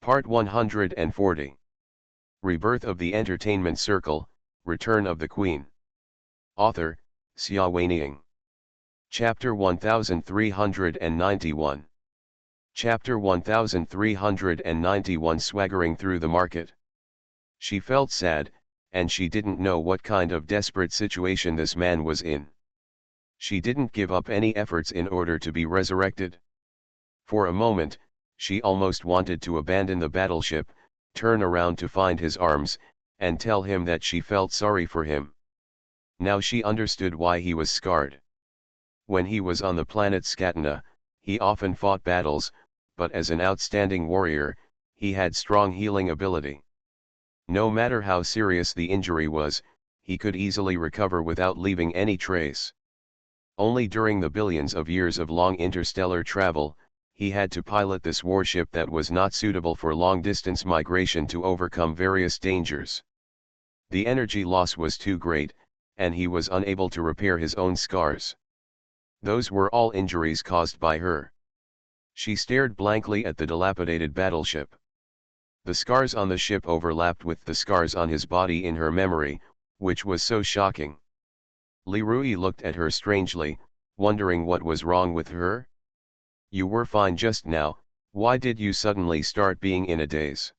Part 140. Rebirth of the Entertainment Circle, Return of the Queen. Author, Xia Weining. Chapter 1391. Chapter 1391. Swaggering through the market. She felt sad, and she didn't know what kind of desperate situation this man was in. She didn't give up any efforts in order to be resurrected. For a moment, she almost wanted to abandon the battleship, turn around to find his arms, and tell him that she felt sorry for him. Now she understood why he was scarred. When he was on the planet Scatena, he often fought battles, but as an outstanding warrior, he had strong healing ability. No matter how serious the injury was, he could easily recover without leaving any trace. Only during the billions of years of long interstellar travel, he had to pilot this warship that was not suitable for long-distance migration to overcome various dangers. The energy loss was too great, and he was unable to repair his own scars. Those were all injuries caused by her. She stared blankly at the dilapidated battleship. The scars on the ship overlapped with the scars on his body in her memory, which was so shocking. Li Rui looked at her strangely, wondering what was wrong with her. "You were fine just now, why did you suddenly start being in a daze?"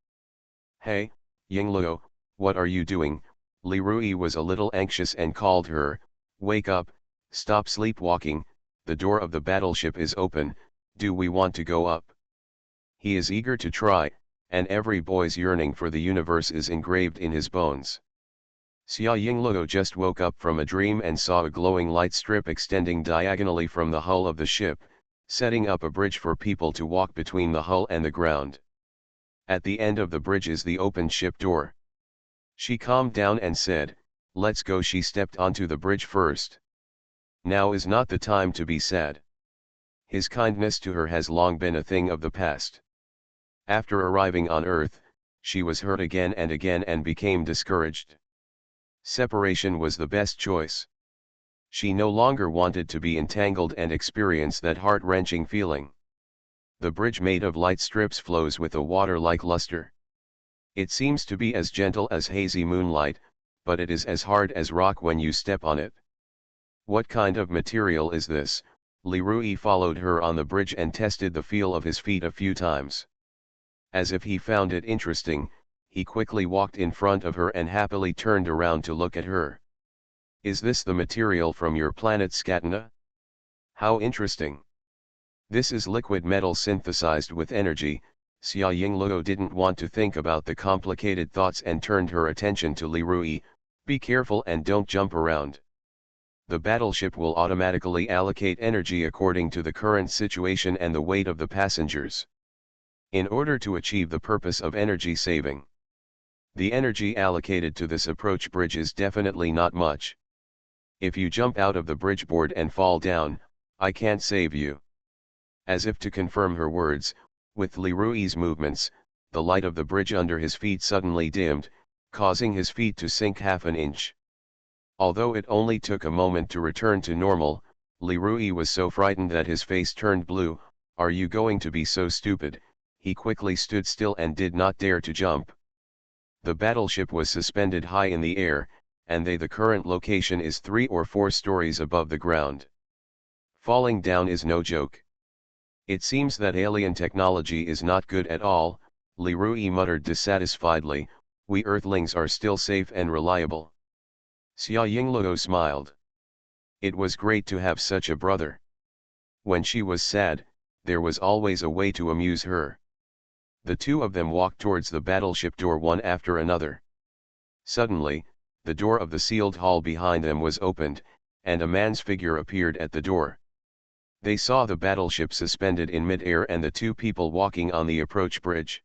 "Hey, Yingluo, what are you doing?" Li Rui was a little anxious and called her. "Wake up, stop sleepwalking, the door of the battleship is open, do we want to go up?" He is eager to try, and every boy's yearning for the universe is engraved in his bones. Xia Yingluo just woke up from a dream and saw a glowing light strip extending diagonally from the hull of the ship, setting up a bridge for people to walk between the hull and the ground. At the end of the bridge is the open ship door. She calmed down and said, "Let's go." She stepped onto the bridge first. Now is not the time to be sad. His kindness to her has long been a thing of the past. After arriving on Earth, she was hurt again and became discouraged. Separation was the best choice. She no longer wanted to be entangled and experience that heart-wrenching feeling. The bridge made of light strips flows with a water-like luster. It seems to be as gentle as hazy moonlight, but it is as hard as rock when you step on it. What kind of material is this? Li Rui followed her on the bridge and tested the feel of his feet a few times. As if he found it interesting, he quickly walked in front of her and happily turned around to look at her. "Is this the material from your planet Scatena? How interesting. This is liquid metal synthesized with energy." Xia Yingluo didn't want to think about the complicated thoughts and turned her attention to Li Rui. "Be careful and don't jump around. The battleship will automatically allocate energy according to the current situation and the weight of the passengers. In order to achieve the purpose of energy saving. The energy allocated to this approach bridge is definitely not much. If you jump out of the bridge board and fall down, I can't save you." As if to confirm her words, with Li Rui's movements, the light of the bridge under his feet suddenly dimmed, causing his feet to sink half an inch. Although it only took a moment to return to normal, Li Rui was so frightened that his face turned blue. "Are you going to be so stupid?" He quickly stood still and did not dare to jump. The battleship was suspended high in the air, and the current location is 3 or 4 stories above the ground. Falling down is no joke. "It seems that alien technology is not good at all," Li Rui muttered dissatisfiedly. "We Earthlings are still safe and reliable." Xia Yingluo smiled. It was great to have such a brother. When she was sad, there was always a way to amuse her. The two of them walked towards the battleship door one after another. Suddenly, the door of the sealed hall behind them was opened, and a man's figure appeared at the door. They saw the battleship suspended in mid-air and the two people walking on the approach bridge.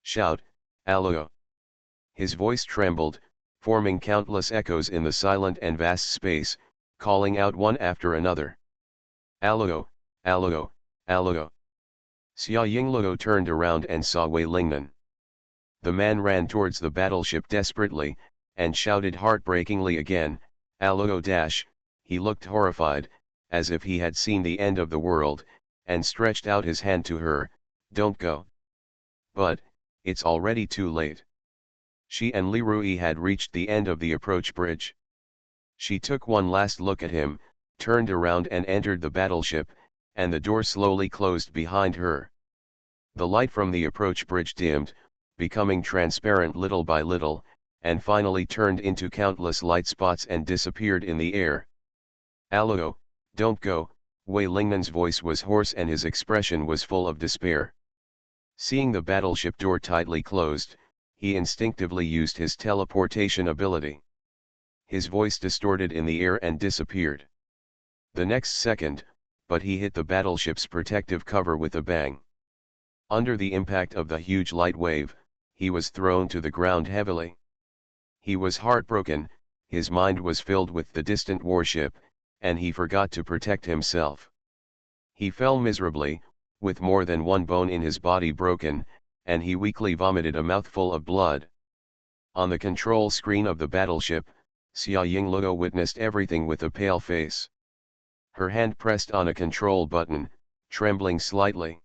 "Shout, Allo!" His voice trembled, forming countless echoes in the silent and vast space, calling out one after another. "Allo, Allo, Allo!" Xia Yingluo turned around and saw Wei Lingnan. The man ran towards the battleship desperately, and shouted heartbreakingly again, "Allo dash!" He looked horrified, as if he had seen the end of the world, and stretched out his hand to her. "Don't go." But, It's already too late. She and Li Rui had reached the end of the approach bridge. She took one last look at him, turned around and entered the battleship, and the door slowly closed behind her. The light from the approach bridge dimmed, becoming transparent little by little, and finally turned into countless light spots and disappeared in the air. "Allo, don't go," Wei Lingnan's voice was hoarse and his expression was full of despair. Seeing the battleship door tightly closed, he instinctively used his teleportation ability. His voice distorted in the air and disappeared. The next second, but he hit the battleship's protective cover with a bang. Under the impact of the huge light wave, he was thrown to the ground heavily. He was heartbroken, his mind was filled with the distant warship, and he forgot to protect himself. He fell miserably, with more than one bone in his body broken, and he weakly vomited a mouthful of blood. On the control screen of the battleship, Xia Yingluo witnessed everything with a pale face. Her hand pressed on a control button, trembling slightly.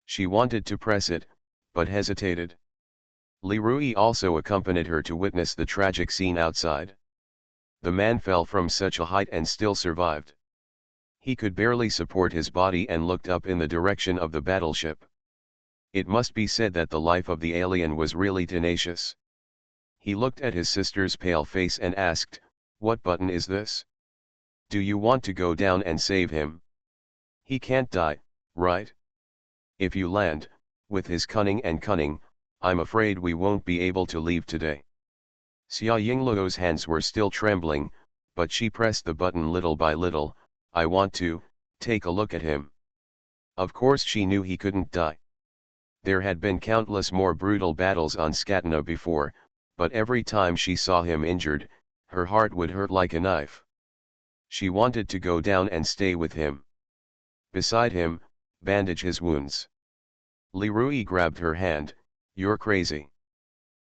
She wanted to press it, but hesitated. Li Rui also accompanied her to witness the tragic scene outside. The man fell from such a height and still survived. He could barely support his body and looked up in the direction of the battleship. It must be said that the life of the alien was really tenacious. He looked at his sister's pale face and asked, "What button is this? Do you want to go down and save him? He can't die, right? If you land, with his cunning, I'm afraid we won't be able to leave today." Xia Yingluo's hands were still trembling, but she pressed the button little by little. "I want to take a look at him." Of course she knew he couldn't die. There had been countless more brutal battles on Scatena before, but every time she saw him injured, her heart would hurt like a knife. She wanted to go down and stay with him. Beside him, bandage his wounds. Li Rui grabbed her hand. "You're crazy.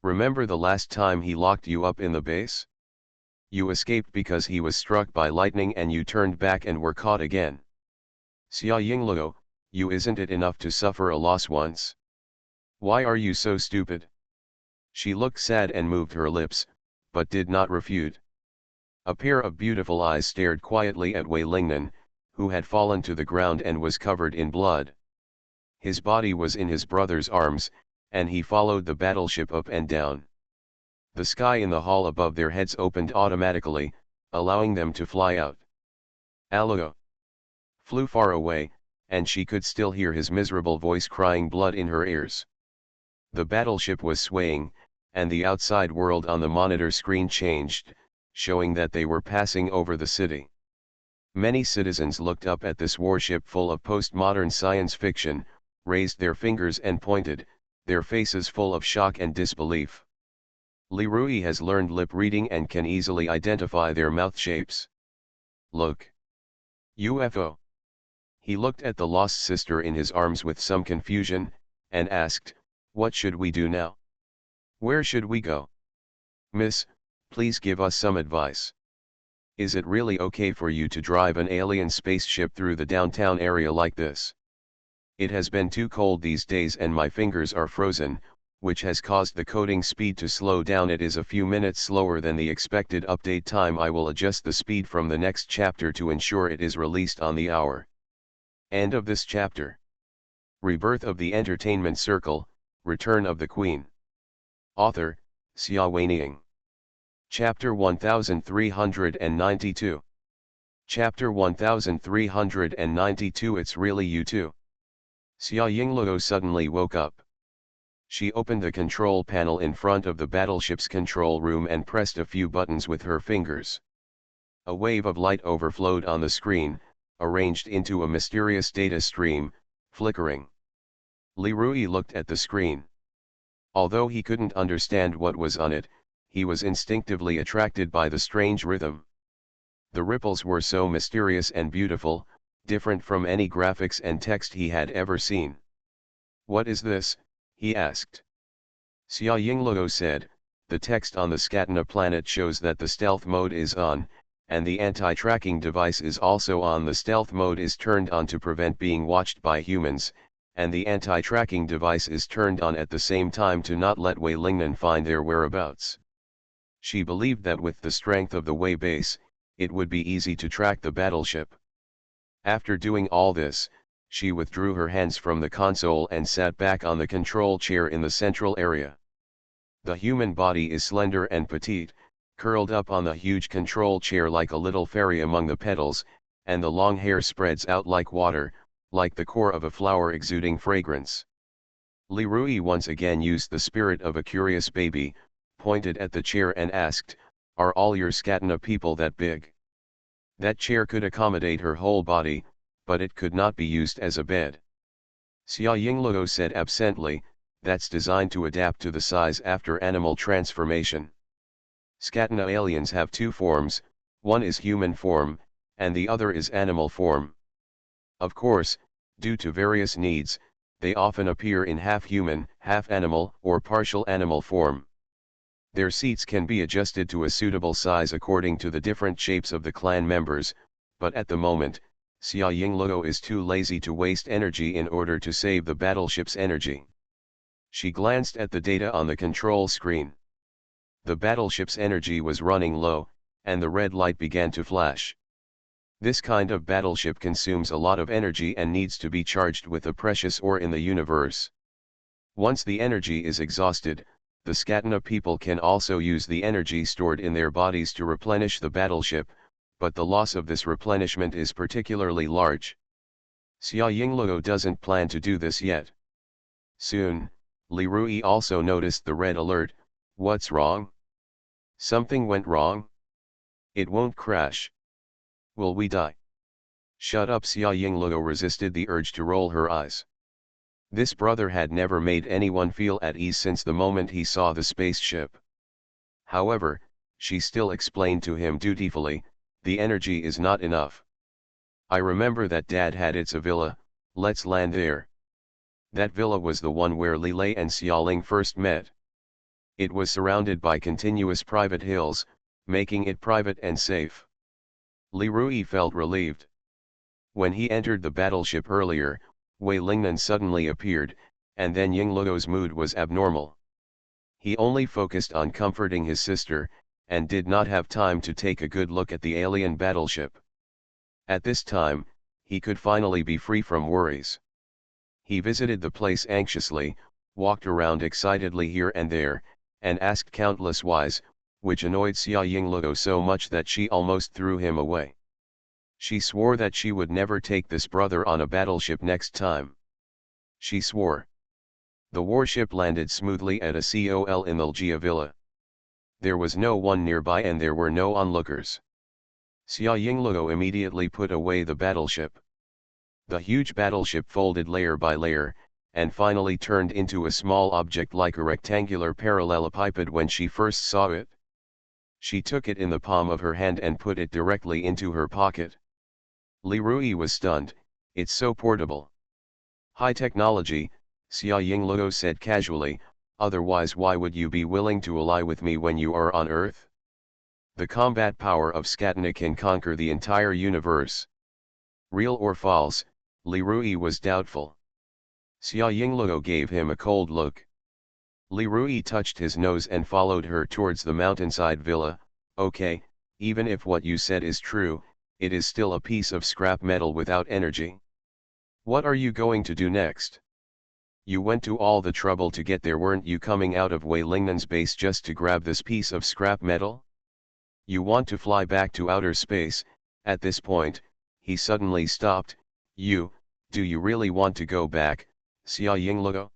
Remember the last time he locked you up in the base? You escaped because he was struck by lightning and you turned back and were caught again. Xia Yingluo, you isn't it enough to suffer a loss once? Why are you so stupid?" She looked sad and moved her lips, but did not refute. A pair of beautiful eyes stared quietly at Wei Lingnan, who had fallen to the ground and was covered in blood. His body was in his brother's arms, and he followed the battleship up and down. The sky in the hall above their heads opened automatically, allowing them to fly out. Allo flew far away, and she could still hear his miserable voice crying blood in her ears. The battleship was swaying, and the outside world on the monitor screen changed, showing that they were passing over the city. Many citizens looked up at this warship full of postmodern science fiction, raised their fingers and pointed, their faces full of shock and disbelief. Li Rui has learned lip reading and can easily identify their mouth shapes. "Look! UFO!" He looked at the lost sister in his arms with some confusion, and asked, "What should we do now? Where should we go? Miss, please give us some advice. Is it really okay for you to drive an alien spaceship through the downtown area like this? It has been too cold these days and my fingers are frozen, which has caused the coding speed to slow down. It is a few minutes slower than the expected update time. I will adjust the speed from the next chapter to ensure it is released on the hour." End of this chapter. Rebirth of the Entertainment Circle, Return of the Queen. Author, Xia Weining. Chapter 1392. Chapter 1392. It's really you too. Xia Yingluo suddenly woke up. She opened the control panel in front of the battleship's control room and pressed a few buttons with her fingers. A wave of light overflowed on the screen, arranged into a mysterious data stream, flickering. Li Rui looked at the screen. Although he couldn't understand what was on it, he was instinctively attracted by the strange rhythm. The ripples were so mysterious and beautiful, different from any graphics and text he had ever seen. "What is this?" he asked. Xia Yingluo said, "The text on the Scatena planet shows that the stealth mode is on, and the anti-tracking device is also on. The stealth mode is turned on to prevent being watched by humans, and the anti-tracking device is turned on at the same time to not let Wei Lingnan find their whereabouts. She believed that with the strength of the Wei base, it would be easy to track the battleship. After doing all this, she withdrew her hands from the console and sat back on the control chair in the central area. The human body is slender and petite, curled up on the huge control chair like a little fairy among the petals, and the long hair spreads out like water, like the core of a flower exuding fragrance. Li Rui once again used the spirit of a curious baby, pointed at the chair and asked, "Are all your Scatena people that big?" That chair could accommodate her whole body, but it could not be used as a bed. Xia Yingluo said absently, "That's designed to adapt to the size after animal transformation. Scatena aliens have two forms, one is human form, and the other is animal form. Of course, due to various needs, they often appear in half-human, half-animal, or partial animal form. Their seats can be adjusted to a suitable size according to the different shapes of the clan members, but at the moment, Xia Yingluo is too lazy to waste energy in order to save the battleship's energy." She glanced at the data on the control screen. The battleship's energy was running low, and the red light began to flash. This kind of battleship consumes a lot of energy and needs to be charged with a precious ore in the universe. Once the energy is exhausted, the Scatena people can also use the energy stored in their bodies to replenish the battleship, but the loss of this replenishment is particularly large. Xia Yingluo doesn't plan to do this yet. Soon, Li Rui also noticed the red alert. "What's wrong? Something went wrong? It won't crash. Will we die?" "Shut up." Xia Yingluo resisted the urge to roll her eyes. This brother had never made anyone feel at ease since the moment he saw the spaceship. However, she still explained to him dutifully, "The energy is not enough. I remember that Dad had a villa, let's land there." That villa was the one where Li Lei and Xiaoling first met. It was surrounded by continuous private hills, making it private and safe. Li Rui felt relieved. When he entered the battleship earlier, Wei Lingnan suddenly appeared, and then Yingluo's mood was abnormal. He only focused on comforting his sister, and did not have time to take a good look at the alien battleship. At this time, he could finally be free from worries. He visited the place anxiously, walked around excitedly here and there, and asked countless whys, which annoyed Xia Yingluo so much that she almost threw him away. She swore that she would never take this brother on a battleship next time. She swore. The warship landed smoothly at a col in the Lgia villa. There was no one nearby and there were no onlookers. Xia Yingluo immediately put away the battleship. The huge battleship folded layer by layer, and finally turned into a small object like a rectangular parallelepiped when she first saw it. She took it in the palm of her hand and put it directly into her pocket. Li Rui was stunned. "It's so portable." "High technology," Xia Yingluo said casually, "otherwise why would you be willing to ally with me when you are on Earth? The combat power of Scatena can conquer the entire universe." Real or false, Li Rui was doubtful. Xia Yingluo gave him a cold look. Li Rui touched his nose and followed her towards the mountainside villa. "Okay, even if what you said is true, it is still a piece of scrap metal without energy. What are you going to do next? You went to all the trouble to get there, weren't you coming out of Wei Lingnan's base just to grab this piece of scrap metal? You want to fly back to outer space." At this point, he suddenly stopped. Do you really want to go back, Xia Yingluo?"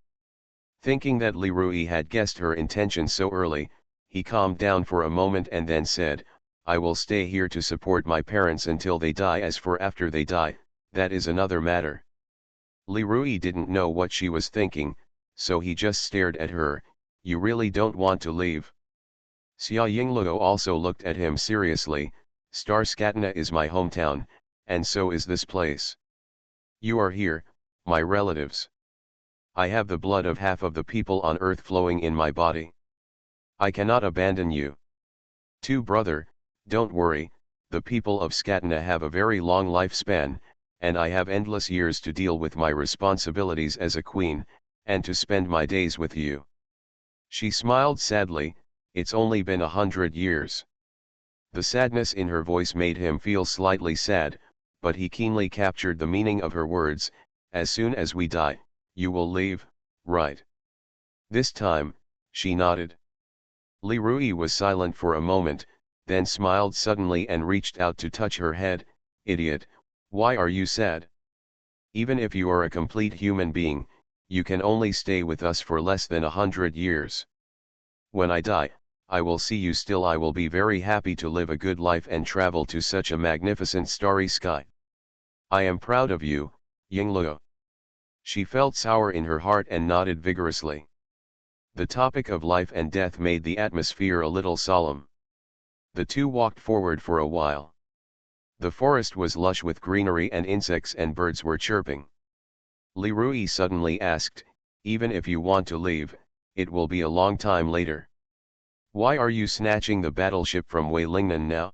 Thinking that Li Rui had guessed her intention so early, he calmed down for a moment and then said, "I will stay here to support my parents until they die. As for after they die, that is another matter." Li Rui didn't know what she was thinking, so he just stared at her. "You really don't want to leave?" Xia Yingluo also looked at him seriously. "Star Scatena is my hometown, and so is this place. You are here, my relatives. I have the blood of half of the people on Earth flowing in my body. I cannot abandon you. Brother, don't worry, the people of Scatena have a very long lifespan, and I have endless years to deal with my responsibilities as a queen, and to spend my days with you. She smiled sadly. It's only been 100 years. The sadness in her voice made him feel slightly sad, but he keenly captured the meaning of her words. As soon as we die, you will leave, right? This time, she nodded. Li Rui was silent for a moment, then smiled suddenly and reached out to touch her head. Idiot, why are you sad? Even if you are a complete human being, you can only stay with us for less than 100 years. When I die, I will see you still. I will be very happy to live a good life and travel to such a magnificent starry sky. I am proud of you, Yingluo. She felt sour in her heart and nodded vigorously. The topic of life and death made the atmosphere a little solemn. The two walked forward for a while. The forest was lush with greenery and insects and birds were chirping. Li Rui suddenly asked, even if you want to leave, it will be a long time later. Why are you snatching the battleship from Wei Lingnan now?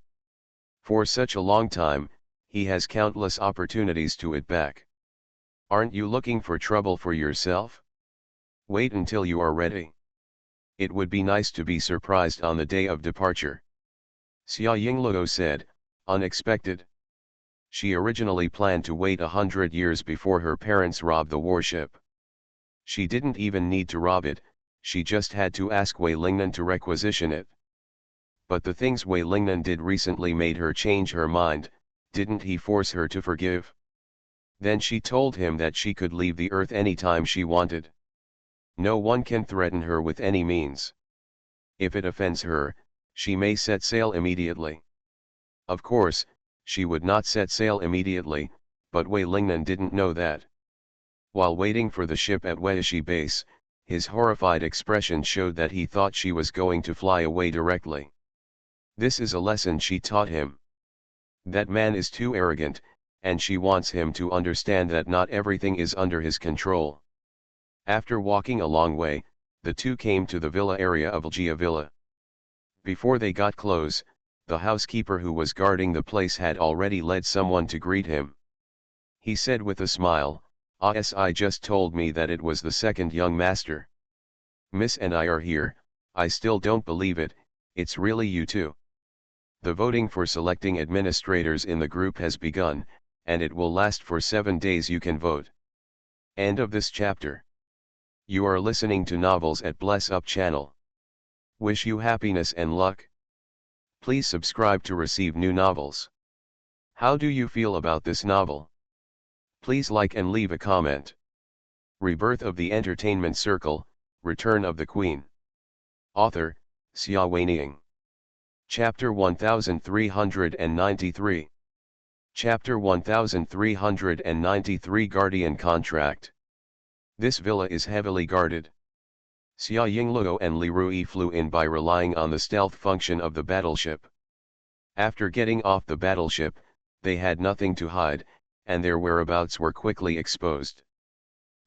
For such a long time, he has countless opportunities to it back. Aren't you looking for trouble for yourself? Wait until you are ready. It would be nice to be surprised on the day of departure. Xia Yingluo said, unexpected. She originally planned to wait 100 years before her parents robbed the warship. She didn't even need to rob it, she just had to ask Wei Lingnan to requisition it. But the things Wei Lingnan did recently made her change her mind. Didn't he force her to forgive? Then she told him that she could leave the earth anytime she wanted. No one can threaten her with any means. If it offends her, she may set sail immediately. Of course, she would not set sail immediately, but Wei Lingnan didn't know that. While waiting for the ship at Weishi base, his horrified expression showed that he thought she was going to fly away directly. This is a lesson she taught him. That man is too arrogant, and she wants him to understand that not everything is under his control. After walking a long way, the two came to the villa area of Ljia Villa. Before they got close, the housekeeper who was guarding the place had already led someone to greet him. He said with a smile, "I just told me that it was the second young master. Miss and I are here. I still don't believe it, it's really you two." The voting for selecting administrators in the group has begun, and it will last for 7 days. You can vote. End of this chapter. You are listening to Novels at Bless Up channel. Wish you happiness and luck. Please subscribe to receive new novels. How do you feel about this novel? Please like and leave a comment. Rebirth of the Entertainment Circle, Return of the Queen. Author, Xia Weiniang. Chapter 1393. Chapter 1393 Guardian Contract. This villa is heavily guarded. Xia Yingluo and Li Rui flew in by relying on the stealth function of the battleship. After getting off the battleship, they had nothing to hide, and their whereabouts were quickly exposed.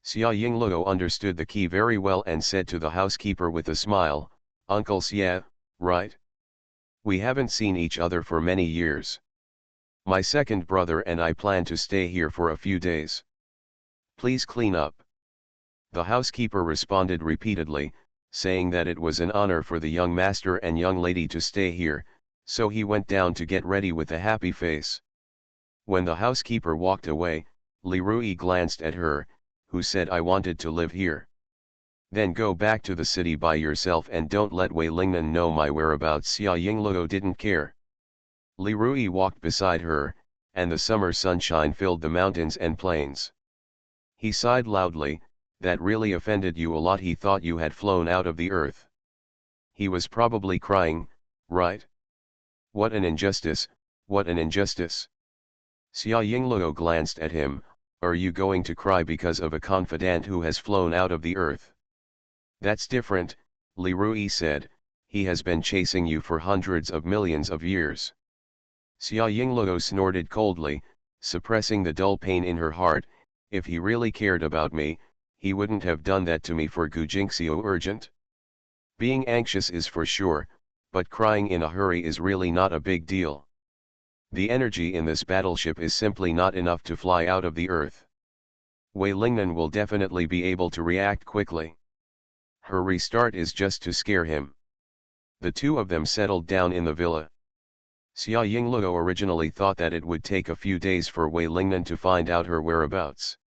Xia Yingluo understood the key very well and said to the housekeeper with a smile, "Uncle Xia, right? We haven't seen each other for many years. My second brother and I plan to stay here for a few days. Please clean up." The housekeeper responded repeatedly, saying that it was an honor for the young master and young lady to stay here, so he went down to get ready with a happy face. When the housekeeper walked away, Li Rui glanced at her, who said, "I wanted to live here." "Then go back to the city by yourself and don't let Wei Lingnan know my whereabouts." Xia Yingluo didn't care. Li Rui walked beside her, and the summer sunshine filled the mountains and plains. He sighed loudly. "That really offended you a lot. He thought you had flown out of the earth. He was probably crying, right? What an injustice, what an injustice." Xia Yingluo glanced at him. "Are you going to cry because of a confidant who has flown out of the earth?" "That's different," Li Rui said, "he has been chasing you for hundreds of millions of years." Xia Yingluo snorted coldly, suppressing the dull pain in her heart. "If he really cared about me, he wouldn't have done that to me for Gujingxiu urgent. Being anxious is for sure, but crying in a hurry is really not a big deal." The energy in this battleship is simply not enough to fly out of the Earth. Wei Lingnan will definitely be able to react quickly. Her restart is just to scare him. The two of them settled down in the villa. Xia Yingluo originally thought that it would take a few days for Wei Lingnan to find out her whereabouts.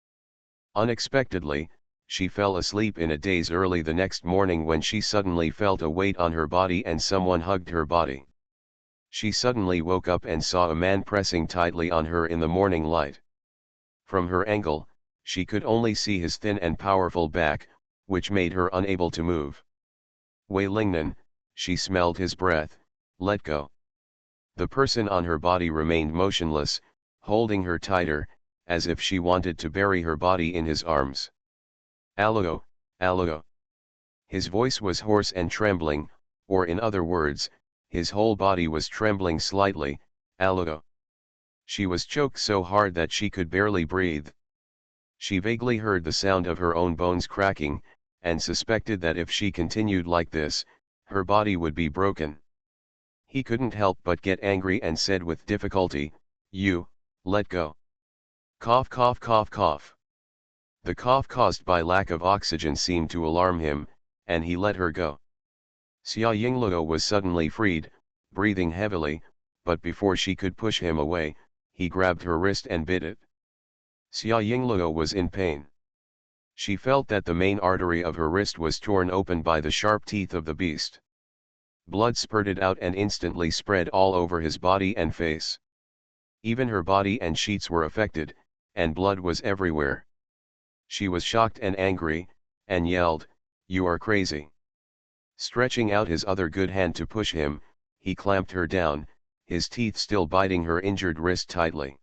Unexpectedly, she fell asleep in a daze early the next morning when she suddenly felt a weight on her body and someone hugged her body. She suddenly woke up and saw a man pressing tightly on her in the morning light. From her angle, she could only see his thin and powerful back, which made her unable to move. Wei Lingnan, she smelled his breath, let go. The person on her body remained motionless, holding her tighter, as if she wanted to bury her body in his arms. Allo, allo. His voice was hoarse and trembling, or in other words, his whole body was trembling slightly, allo. She was choked so hard that she could barely breathe. She vaguely heard the sound of her own bones cracking, and suspected that if she continued like this, her body would be broken. He couldn't help but get angry and said with difficulty, "You, let go." Cough cough cough cough. The cough caused by lack of oxygen seemed to alarm him, and he let her go. Xia Yingluo was suddenly freed, breathing heavily, but before she could push him away, he grabbed her wrist and bit it. Xia Yingluo was in pain. She felt that the main artery of her wrist was torn open by the sharp teeth of the beast. Blood spurted out and instantly spread all over his body and face. Even her body and sheets were affected, and blood was everywhere. She was shocked and angry, and yelled, "You are crazy." Stretching out his other good hand to push him, he clamped her down, his teeth still biting her injured wrist tightly.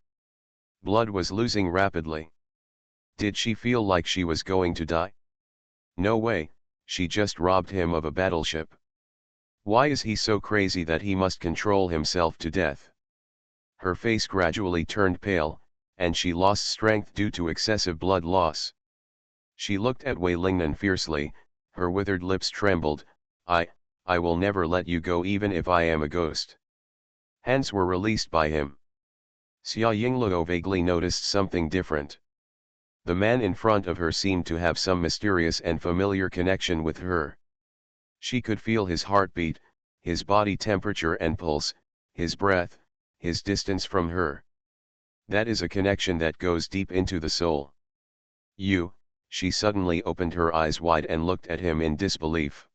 Blood was losing rapidly. Did she feel like she was going to die? No way, she just robbed him of a battleship. Why is he so crazy that he must control himself to death? Her face gradually turned pale, and she lost strength due to excessive blood loss. She looked at Wei Lingnan fiercely, her withered lips trembled, I will never let you go even if I am a ghost." Hands were released by him. Xia Yingluo vaguely noticed something different. The man in front of her seemed to have some mysterious and familiar connection with her. She could feel his heartbeat, his body temperature and pulse, his breath, his distance from her. That is a connection that goes deep into the soul. "You," she suddenly opened her eyes wide and looked at him in disbelief.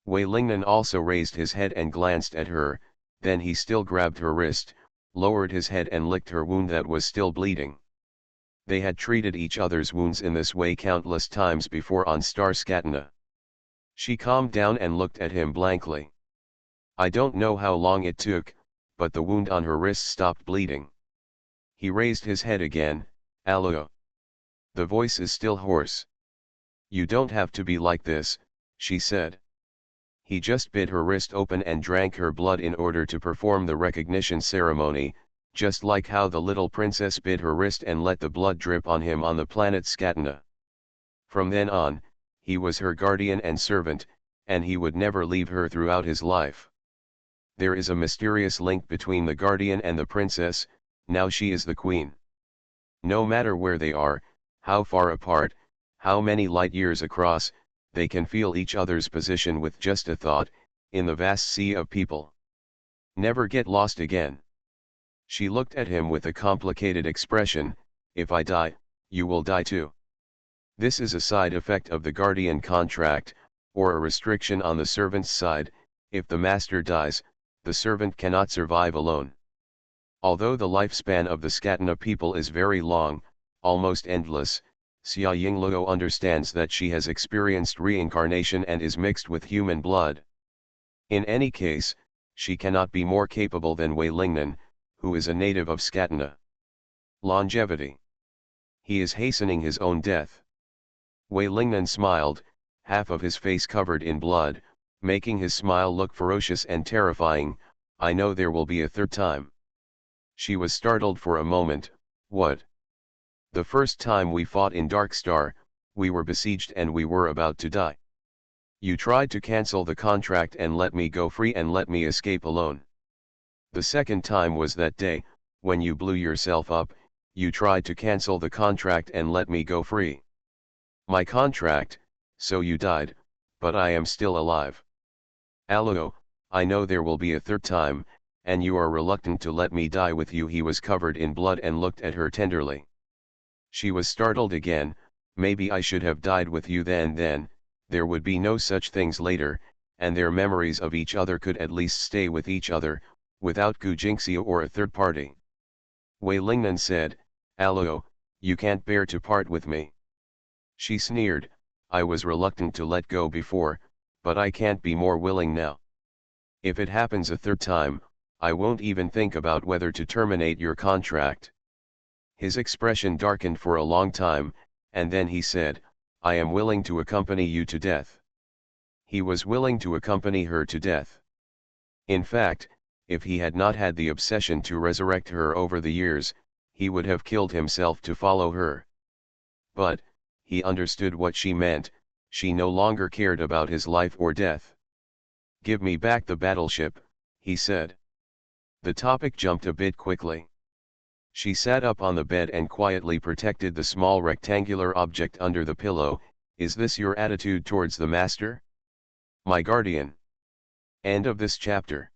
Wei Lingnan also raised his head and glanced at her, then he still grabbed her wrist, lowered his head and licked her wound that was still bleeding. They had treated each other's wounds in this way countless times before on Star Scatena. She calmed down and looked at him blankly. I don't know how long it took, but the wound on her wrist stopped bleeding. He raised his head again, "Allo." The voice is still hoarse. "You don't have to be like this," she said. He just bit her wrist open and drank her blood in order to perform the recognition ceremony, just like how the little princess bit her wrist and let the blood drip on him on the planet Scatena. From then on, he was her guardian and servant, and he would never leave her throughout his life. There is a mysterious link between the guardian and the princess, now she is the queen. No matter where they are, how far apart, how many light years across, they can feel each other's position with just a thought, in the vast sea of people. Never get lost again. She looked at him with a complicated expression, "If I die, you will die too." This is a side effect of the guardian contract, or a restriction on the servant's side. If the master dies, the servant cannot survive alone. Although the lifespan of the Scatena people is very long, almost endless, Xia Yingluo understands that she has experienced reincarnation and is mixed with human blood. In any case, she cannot be more capable than Wei Lingnan, who is a native of Scatena. Longevity. He is hastening his own death. Wei Lingnan smiled, half of his face covered in blood, making his smile look ferocious and terrifying. "I know there will be a third time." She was startled for a moment. "What?" "The first time we fought in Dark Star, we were besieged and we were about to die. You tried to cancel the contract and let me go free and let me escape alone. The second time was that day, when you blew yourself up, you tried to cancel the contract and let me go free. My contract, so you died, but I am still alive. Allo, I know there will be a third time, and you are reluctant to let me die with you. He was covered in blood and looked at her tenderly. She was startled again. Maybe I should have died with you then, there would be no such things later, and their memories of each other could at least stay with each other, without Gujingxia or a third party. Wei Lingnan said, Allo, you can't bear to part with me. She sneered, I was reluctant to let go before, but I can't be more willing now. If it happens a third time, I won't even think about whether to terminate your contract. His expression darkened for a long time, and then he said, I am willing to accompany you to death. He was willing to accompany her to death. In fact, if he had not had the obsession to resurrect her over the years, he would have killed himself to follow her. But, he understood what she meant. She no longer cared about his life or death. Give me back the battleship, he said. The topic jumped a bit quickly. She sat up on the bed and quietly protected the small rectangular object under the pillow. Is this your attitude towards the master? My guardian. End of this chapter.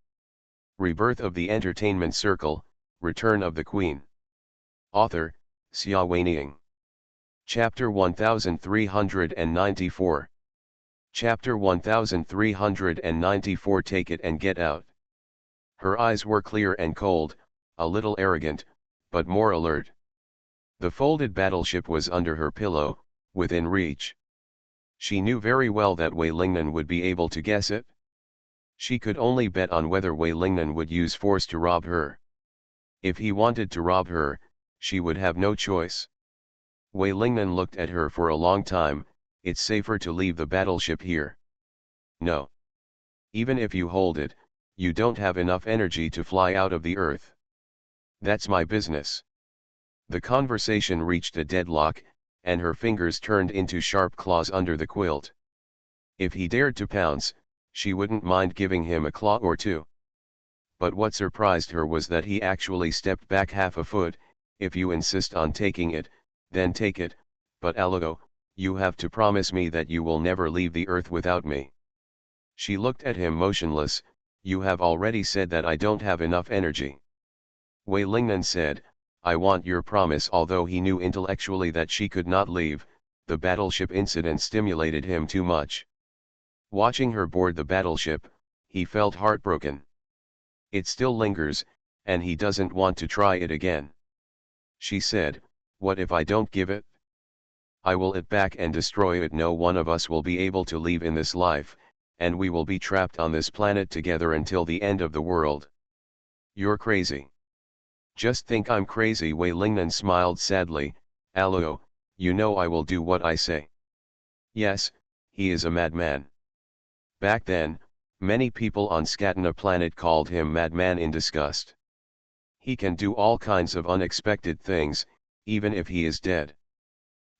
Rebirth of the Entertainment Circle, Return of the Queen. Author, Xia Weining. Chapter 1394. Chapter 1394. Take it and get out. Her eyes were clear and cold, a little arrogant, but more alert. The folded battleship was under her pillow, within reach. She knew very well that Wei Lingnan would be able to guess it. She could only bet on whether Wei Lingnan would use force to rob her. If he wanted to rob her, she would have no choice. Wei Lingnan looked at her for a long time. It's safer to leave the battleship here. No. Even if you hold it, you don't have enough energy to fly out of the earth. That's my business. The conversation reached a deadlock, and her fingers turned into sharp claws under the quilt. If he dared to pounce, she wouldn't mind giving him a claw or two. But what surprised her was that he actually stepped back half a foot. If you insist on taking it, then take it, but Allo, you have to promise me that you will never leave the earth without me. She looked at him motionless. You have already said that I don't have enough energy. Wei Lingnan said, I want your promise. Although he knew intellectually that she could not leave, the battleship incident stimulated him too much. Watching her board the battleship, he felt heartbroken. It still lingers, and he doesn't want to try it again. She said, what if I don't give it? I will it back and destroy it. No one of us will be able to leave in this life, and we will be trapped on this planet together until the end of the world. You're crazy. Just think I'm crazy. Wei Lingnan smiled sadly. Allo, you know I will do what I say. Yes, he is a madman. Back then, many people on Scatena planet called him madman in disgust. He can do all kinds of unexpected things, even if he is dead.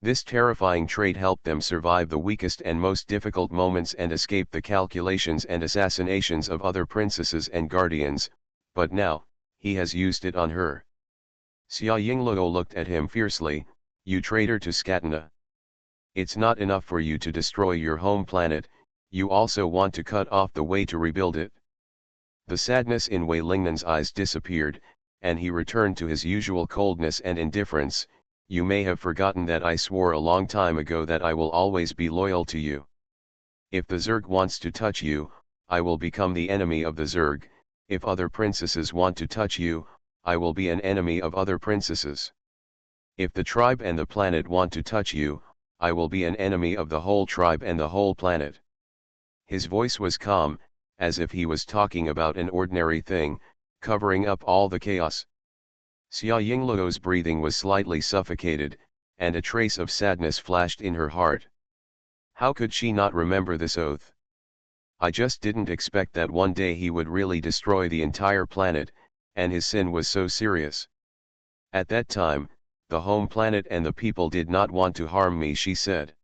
This terrifying trait helped them survive the weakest and most difficult moments and escape the calculations and assassinations of other princesses and guardians, but now, he has used it on her. Xia Yingluo looked at him fiercely. You traitor to Scatena. It's not enough for you to destroy your home planet, you also want to cut off the way to rebuild it. The sadness in Wei Lingnan's eyes disappeared, and he returned to his usual coldness and indifference. You may have forgotten that I swore a long time ago that I will always be loyal to you. If the Zerg wants to touch you, I will become the enemy of the Zerg. If other princesses want to touch you, I will be an enemy of other princesses. If the tribe and the planet want to touch you, I will be an enemy of the whole tribe and the whole planet. His voice was calm, as if he was talking about an ordinary thing, covering up all the chaos. Xia Yingluo's breathing was slightly suffocated, and a trace of sadness flashed in her heart. How could she not remember this oath? I just didn't expect that one day he would really destroy the entire planet, and his sin was so serious. At that time, the home planet and the people did not want to harm me, she said.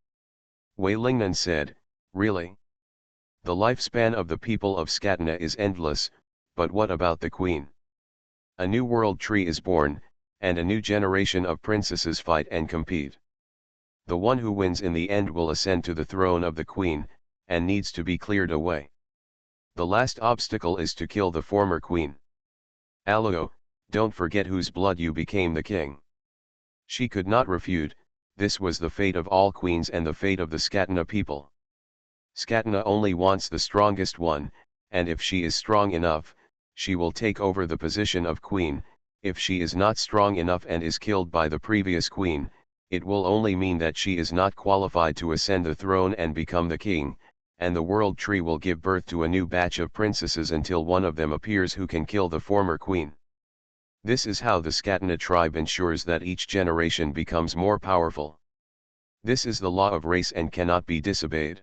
Wei Lingnan said, really? The lifespan of the people of Scatena is endless, but what about the queen? A new world tree is born, and a new generation of princesses fight and compete. The one who wins in the end will ascend to the throne of the queen, and needs to be cleared away. The last obstacle is to kill the former queen. Allo, don't forget whose blood you became the king. She could not refute, this was the fate of all queens and the fate of the Scatena people. Scatena only wants the strongest one, and if she is strong enough, she will take over the position of queen. If she is not strong enough and is killed by the previous queen, it will only mean that she is not qualified to ascend the throne and become the king, and the world tree will give birth to a new batch of princesses until one of them appears who can kill the former queen. This is how the Scatena tribe ensures that each generation becomes more powerful. This is the law of race and cannot be disobeyed.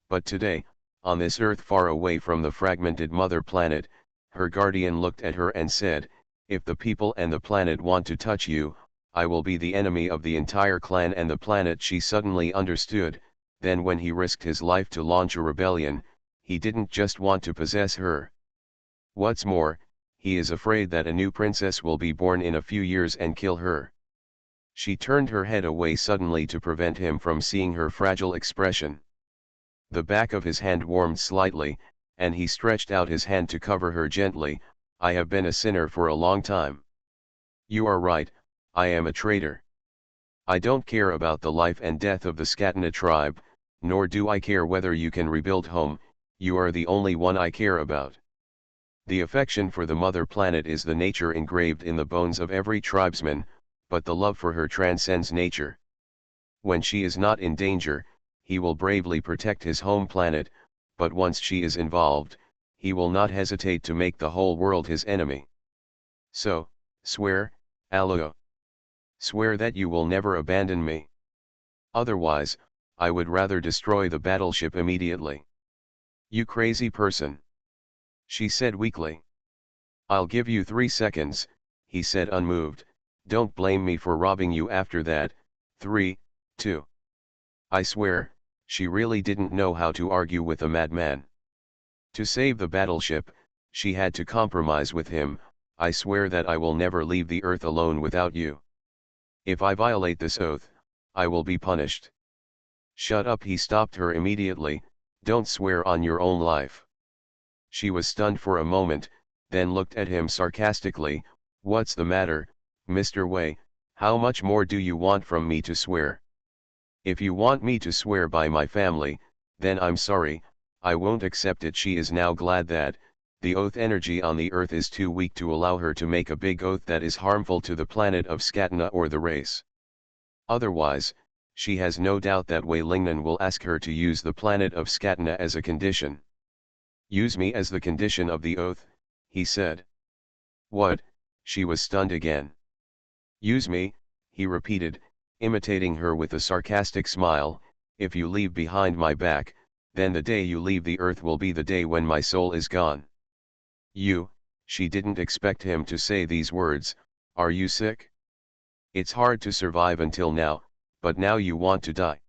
But today, on this earth far away from the fragmented mother planet, her guardian looked at her and said, if the people and the planet want to touch you, I will be the enemy of the entire clan and the planet. She suddenly understood, then when he risked his life to launch a rebellion, he didn't just want to possess her. What's more, he is afraid that a new princess will be born in a few years and kill her. She turned her head away suddenly to prevent him from seeing her fragile expression. The back of his hand warmed slightly, and he stretched out his hand to cover her gently. I have been a sinner for a long time. You are right, I am a traitor. I don't care about the life and death of the Scatena tribe, nor do I care whether you can rebuild home. You are the only one I care about. The affection for the mother planet is the nature engraved in the bones of every tribesman, but the love for her transcends nature. When she is not in danger, he will bravely protect his home planet, but once she is involved, he will not hesitate to make the whole world his enemy. So, swear, Allo. Swear that you will never abandon me. Otherwise, I would rather destroy the battleship immediately. You crazy person. She said weakly. I'll give you 3 seconds, he said unmoved. Don't blame me for robbing you after that. 3, 2. I swear, she really didn't know how to argue with a madman. To save the battleship, she had to compromise with him. I swear that I will never leave the earth alone without you. If I violate this oath, I will be punished. Shut up, he stopped her immediately. Don't swear on your own life. She was stunned for a moment, then looked at him sarcastically. What's the matter, Mr. Wei? How much more do you want from me to swear? If you want me to swear by my family, then I'm sorry, I won't accept it. She is now glad that the oath energy on the earth is too weak to allow her to make a big oath that is harmful to the planet of Scatena or the race. Otherwise, she has no doubt that Wei Lingnan will ask her to use the planet of Scatena as a condition. Use me as the condition of the oath, he said. What? She was stunned again. Use me, he repeated, imitating her with a sarcastic smile. If you leave behind my back, then the day you leave the earth will be the day when my soul is gone. She didn't expect him to say these words. Are you sick? It's hard to survive until now, but now you want to die.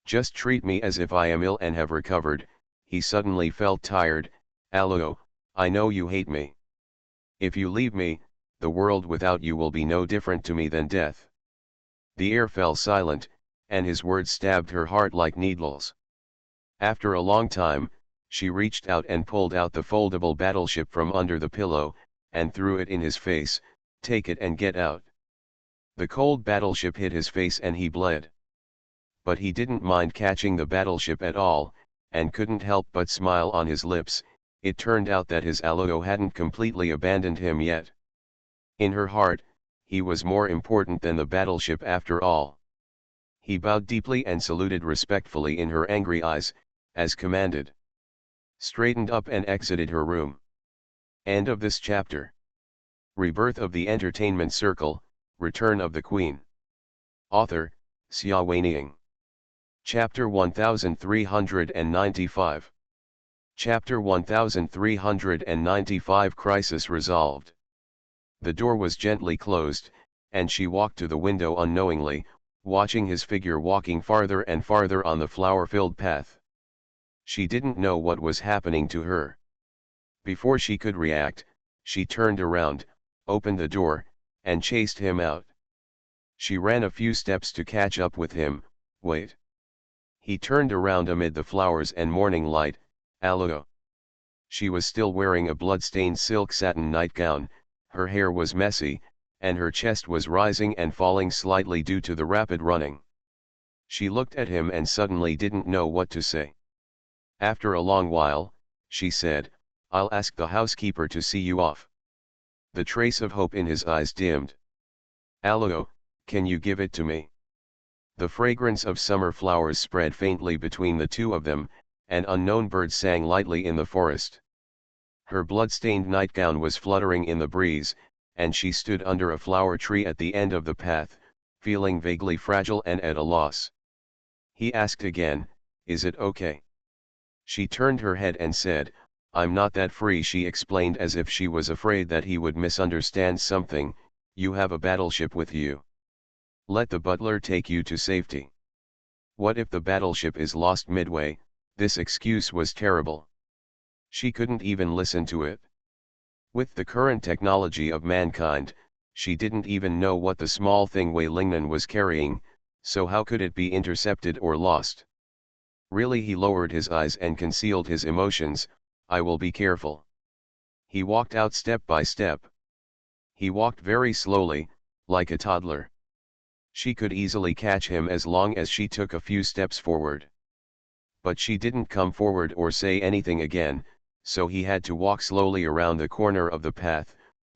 Just treat me as if I am ill and have recovered. He suddenly felt tired. Allo, I know you hate me. If you leave me, the world without you will be no different to me than death. The air fell silent, and his words stabbed her heart like needles. After a long time, she reached out and pulled out the foldable battleship from under the pillow, and threw it in his face. Take it and get out. The cold battleship hit his face and he bled. But he didn't mind catching the battleship at all, and couldn't help but smile on his lips. It turned out that his Allo hadn't completely abandoned him yet. In her heart, he was more important than the battleship after all. He bowed deeply and saluted respectfully in her angry eyes, as commanded. Straightened up and exited her room. End of this chapter. Rebirth of the Entertainment Circle, Return of the Queen. Author, Xia Weining. Chapter 1395. Chapter 1395 Crisis resolved. The door was gently closed, and she walked to the window unknowingly, watching his figure walking farther and farther on the flower-filled path. She didn't know what was happening to her. Before she could react, she turned around, opened the door, and chased him out. She ran a few steps to catch up with him. Wait. He turned around amid the flowers and morning light. Allo. She was still wearing a blood-stained silk satin nightgown, her hair was messy, and her chest was rising and falling slightly due to the rapid running. She looked at him and suddenly didn't know what to say. After a long while, she said, "I'll ask the housekeeper to see you off." The trace of hope in his eyes dimmed. "Allo, can you give it to me?" The fragrance of summer flowers spread faintly between the two of them, and unknown birds sang lightly in the forest. Her blood-stained nightgown was fluttering in the breeze, and she stood under a flower tree at the end of the path, feeling vaguely fragile and at a loss. He asked again, "Is it okay?" She turned her head and said, "I'm not that free," she explained as if she was afraid that he would misunderstand something. "You have a battleship with you. Let the butler take you to safety." What if the battleship is lost midway? This excuse was terrible. She couldn't even listen to it. With the current technology of mankind, she didn't even know what the small thing Wei Lingnan was carrying, so how could it be intercepted or lost? Really, he lowered his eyes and concealed his emotions. "I will be careful." He walked out step by step. He walked very slowly, like a toddler. She could easily catch him as long as she took a few steps forward. But she didn't come forward or say anything again, so he had to walk slowly around the corner of the path,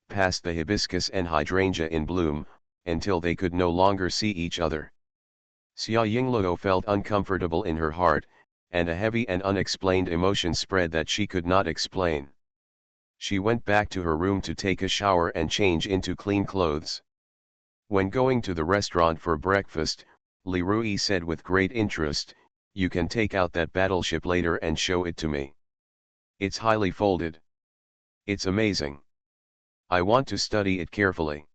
past the hibiscus and hydrangea in bloom, until they could no longer see each other. Xia Yingluo felt uncomfortable in her heart, and a heavy and unexplained emotion spread that she could not explain. She went back to her room to take a shower and change into clean clothes. When going to the restaurant for breakfast, Li Rui said with great interest, "You can take out that battleship later and show it to me. It's highly folded. It's amazing. I want to study it carefully."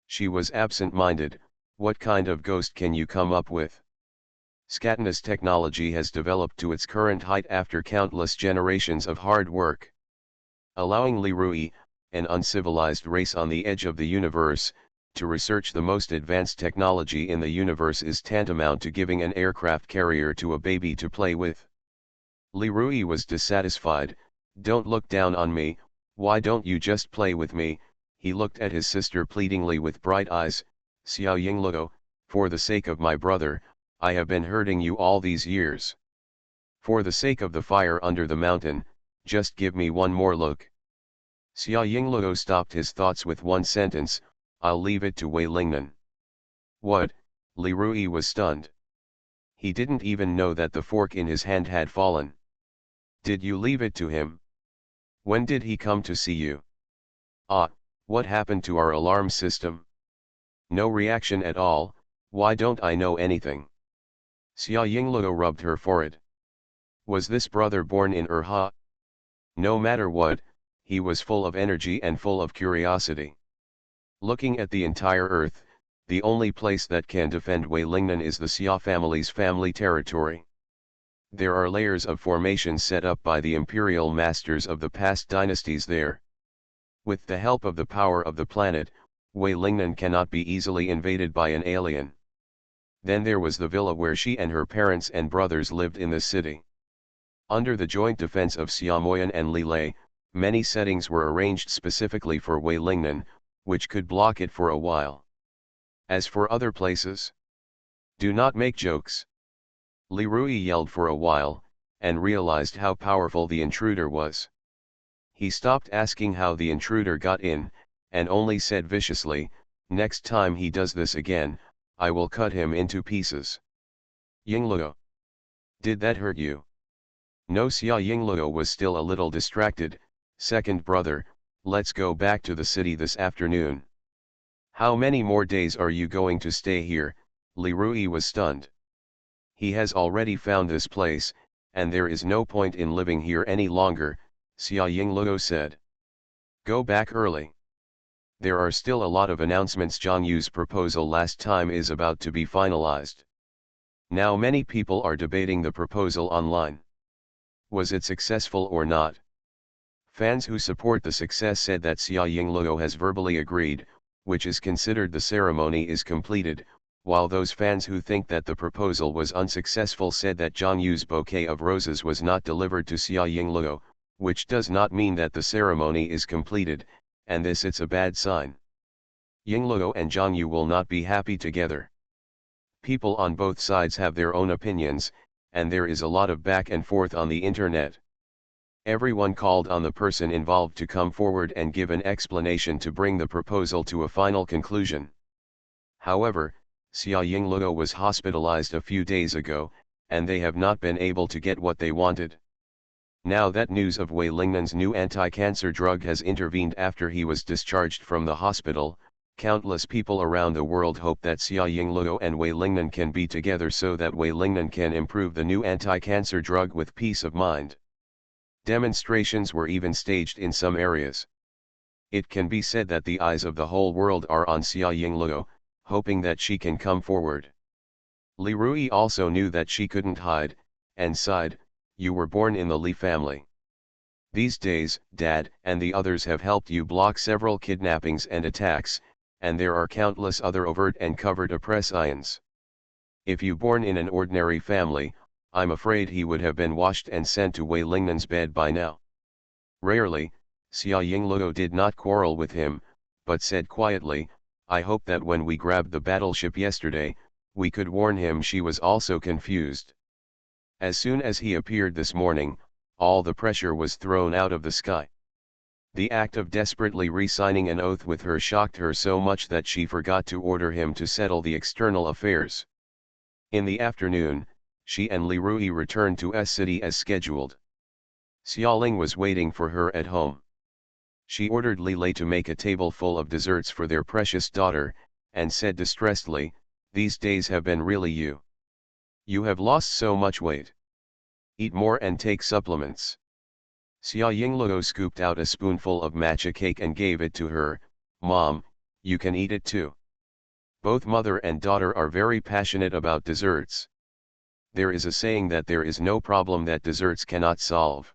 She was absent-minded. "What kind of ghost can you come up with?" Scatina's technology has developed to its current height after countless generations of hard work. Allowing Li Rui, an uncivilized race on the edge of the universe, to research the most advanced technology in the universe is tantamount to giving an aircraft carrier to a baby to play with. Li Rui was dissatisfied. "Don't look down on me, why don't you just play with me?" He looked at his sister pleadingly with bright eyes. "Xiao Yingluo, for the sake of my brother, I have been hurting you all these years. For the sake of the fire under the mountain, just give me one more look." Xia Yingluo stopped his thoughts with one sentence, "I'll leave it to Wei Lingnan." "What?" Li Rui was stunned. He didn't even know that the fork in his hand had fallen. "Did you leave it to him? When did he come to see you?" "Ah, what happened to our alarm system?" "No reaction at all, why don't I know anything?" Xia Yingluo rubbed her forehead. Was this brother born in Urha? No matter what, he was full of energy and full of curiosity. Looking at the entire earth, the only place that can defend Wei Lingnan is the Xia family's family territory. There are layers of formations set up by the imperial masters of the past dynasties there. With the help of the power of the planet, Wei Lingnan cannot be easily invaded by an alien. Then there was the villa where she and her parents and brothers lived in the city. Under the joint defense of Xia Moyan and Li Lei, many settings were arranged specifically for Wei Lingnan, which could block it for a while. As for other places, do not make jokes. Li Rui yelled for a while, and realized how powerful the intruder was. He stopped asking how the intruder got in, and only said viciously, "Next time he does this again, I will cut him into pieces." "Yingluo, did that hurt you?" No. Xia Yingluo was still a little distracted. "Second brother, let's go back to the city this afternoon." "How many more days are you going to stay here?" Li Rui was stunned. "He has already found this place, and there is no point in living here any longer," Xia Yingluo said. "Go back early. There are still a lot of announcements. Zhang Yu's proposal last time is about to be finalized. Now many people are debating the proposal online. Was it successful or not? Fans who support the success said that Xia Yingluo has verbally agreed, which is considered the ceremony is completed, while those fans who think that the proposal was unsuccessful said that Zhang Yu's bouquet of roses was not delivered to Xia Yingluo, which does not mean that the ceremony is completed, and this it's a bad sign. Yingluo and Zhang Yu will not be happy together. People on both sides have their own opinions, and there is a lot of back and forth on the internet. Everyone called on the person involved to come forward and give an explanation to bring the proposal to a final conclusion. However, Xia Yingluo was hospitalized a few days ago, and they have not been able to get what they wanted. Now that news of Wei Lingnan's new anti-cancer drug has intervened after he was discharged from the hospital, countless people around the world hope that Xia Yingluo and Wei Lingnan can be together so that Wei Lingnan can improve the new anti-cancer drug with peace of mind. Demonstrations were even staged in some areas. It can be said that the eyes of the whole world are on Xia Yingluo, hoping that she can come forward. Li Rui also knew that she couldn't hide, and sighed, "You were born in the Li family. These days, Dad and the others have helped you block several kidnappings and attacks, and there are countless other overt and covert oppressions. If you born in an ordinary family, I'm afraid he would have been washed and sent to Wei Lingnan's bed by now." Rarely, Xia Yingluo did not quarrel with him, but said quietly, "I hope that when we grabbed the battleship yesterday, we could warn him." She was also confused. As soon as he appeared this morning, all the pressure was thrown out of the sky. The act of desperately re-signing an oath with her shocked her so much that she forgot to order him to settle the external affairs. In the afternoon, she and Li Rui returned to S City as scheduled. Xiaoling was waiting for her at home. She ordered Li Lei to make a table full of desserts for their precious daughter, and said distressedly, "These days have been really you. You have lost so much weight. Eat more and take supplements." Xia Yingluo scooped out a spoonful of matcha cake and gave it to her. "Mom, you can eat it too." Both mother and daughter are very passionate about desserts. There is a saying that there is no problem that desserts cannot solve.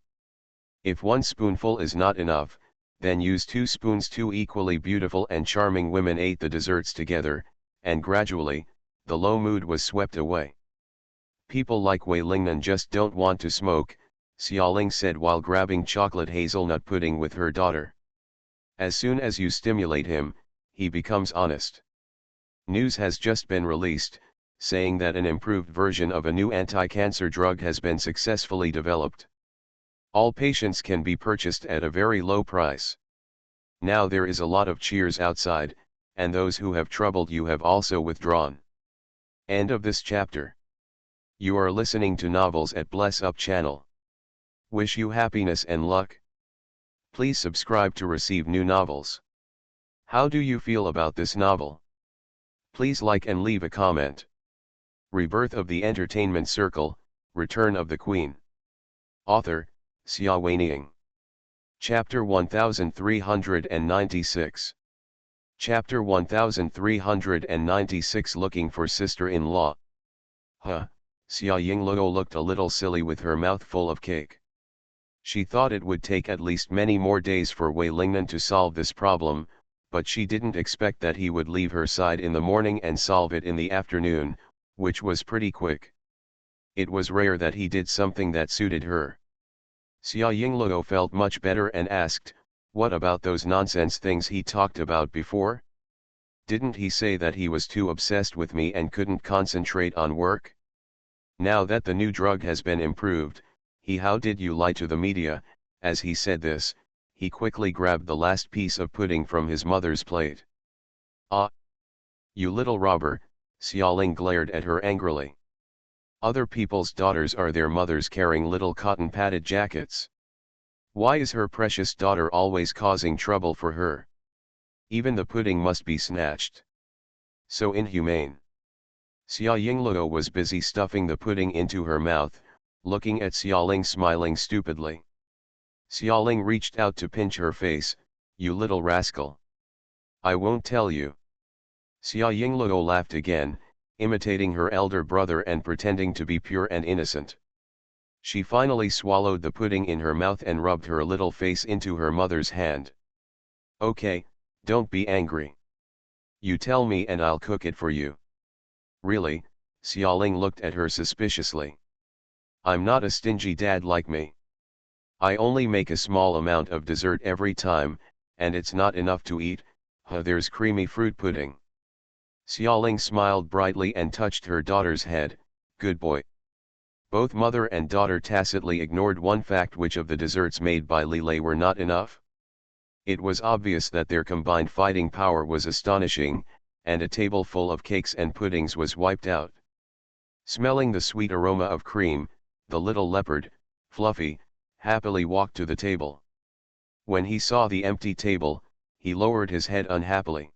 If one spoonful is not enough, then use 2 spoons. Two equally beautiful and charming women ate the desserts together, and gradually, the low mood was swept away. "People like Wei Lingnan just don't want to smoke," Xiaoling said while grabbing chocolate hazelnut pudding with her daughter. "As soon as you stimulate him, he becomes honest." News has just been released, saying that an improved version of a new anti-cancer drug has been successfully developed. All patients can be purchased at a very low price. Now there is a lot of cheers outside, and those who have troubled you have also withdrawn. End of this chapter. You are listening to Novels at Bless Up channel. Wish you happiness and luck. Please subscribe to receive new novels. How do you feel about this novel? Please like and leave a comment. Rebirth of the Entertainment Circle, Return of the Queen. Author, Xia Weining. Chapter 1396. Chapter 1396 Looking for Sister-in-Law. Huh, Xia Yingluo looked a little silly with her mouth full of cake. She thought it would take at least many more days for Wei Lingnan to solve this problem, but she didn't expect that he would leave her side in the morning and solve it in the afternoon, which was pretty quick. It was rare that he did something that suited her. Xia Yingluo felt much better and asked, "What about those nonsense things he talked about before? Didn't he say that he was too obsessed with me and couldn't concentrate on work? Now that the new drug has been improved, how did you lie to the media?" As he said this, he quickly grabbed the last piece of pudding from his mother's plate. "Ah! You little robber," Xiaoling glared at her angrily. "Other people's daughters are their mothers carrying little cotton-padded jackets. Why is her precious daughter always causing trouble for her? Even the pudding must be snatched. So inhumane." Xia Yingluo was busy stuffing the pudding into her mouth, looking at Xiaoling smiling stupidly. Xiaoling reached out to pinch her face. "You little rascal. I won't tell you." Xia Yingluo laughed again, imitating her elder brother and pretending to be pure and innocent. She finally swallowed the pudding in her mouth and rubbed her little face into her mother's hand. Okay, don't be angry. You tell me and I'll cook it for you. Really? Xiaoling looked at her suspiciously. I'm not a stingy dad like me. I only make a small amount of dessert every time, and it's not enough to eat. There's creamy fruit pudding. Xiaoling smiled brightly and touched her daughter's head. Good boy. Both mother and daughter tacitly ignored one fact, which of the desserts made by Li Lei were not enough. It was obvious that their combined fighting power was astonishing, and a table full of cakes and puddings was wiped out. Smelling the sweet aroma of cream, the little leopard, Fluffy, happily walked to the table. When he saw the empty table, he lowered his head unhappily.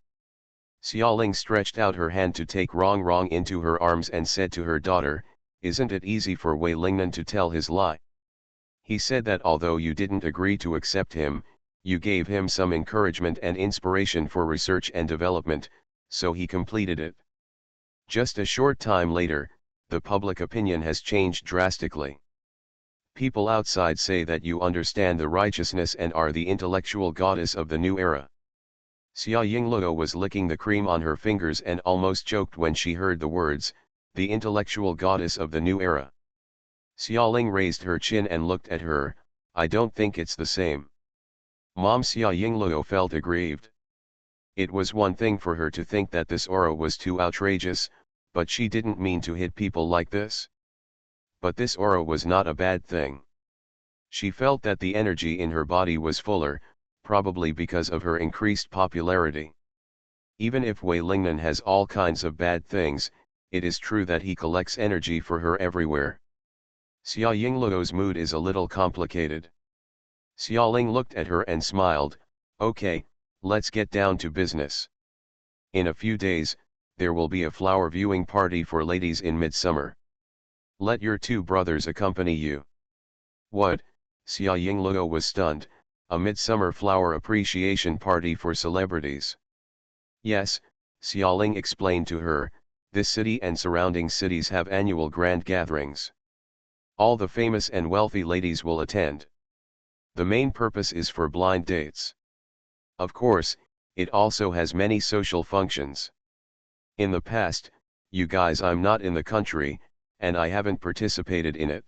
Xiaoling stretched out her hand to take Rong into her arms and said to her daughter, "Isn't it easy for Wei Lingnan to tell his lie? He said that although you didn't agree to accept him, you gave him some encouragement and inspiration for research and development, so he completed it. Just a short time later, the public opinion has changed drastically. People outside say that you understand the righteousness and are the intellectual goddess of the new era." Xia Yingluo was licking the cream on her fingers and almost choked when she heard the words, "the intellectual goddess of the new era." Xiaoling raised her chin and looked at her. "I don't think it's the same." Mom. Xia Yingluo felt aggrieved. It was one thing for her to think that this aura was too outrageous, but she didn't mean to hit people like this. But this aura was not a bad thing. She felt that the energy in her body was fuller, probably because of her increased popularity. Even if Wei Lingnan has all kinds of bad things, it is true that he collects energy for her everywhere. Xia Yingluo's mood is a little complicated. Xiaoling looked at her and smiled. "Okay, let's get down to business. In a few days, there will be a flower viewing party for ladies in midsummer. Let your two brothers accompany you." "What?" Xia Yingluo was stunned. "A midsummer flower appreciation party for celebrities?" "Yes," Xiaoling explained to her, "this city and surrounding cities have annual grand gatherings. All the famous and wealthy ladies will attend. The main purpose is for blind dates. Of course, it also has many social functions. In the past, you guys, I'm not in the country, and I haven't participated in it.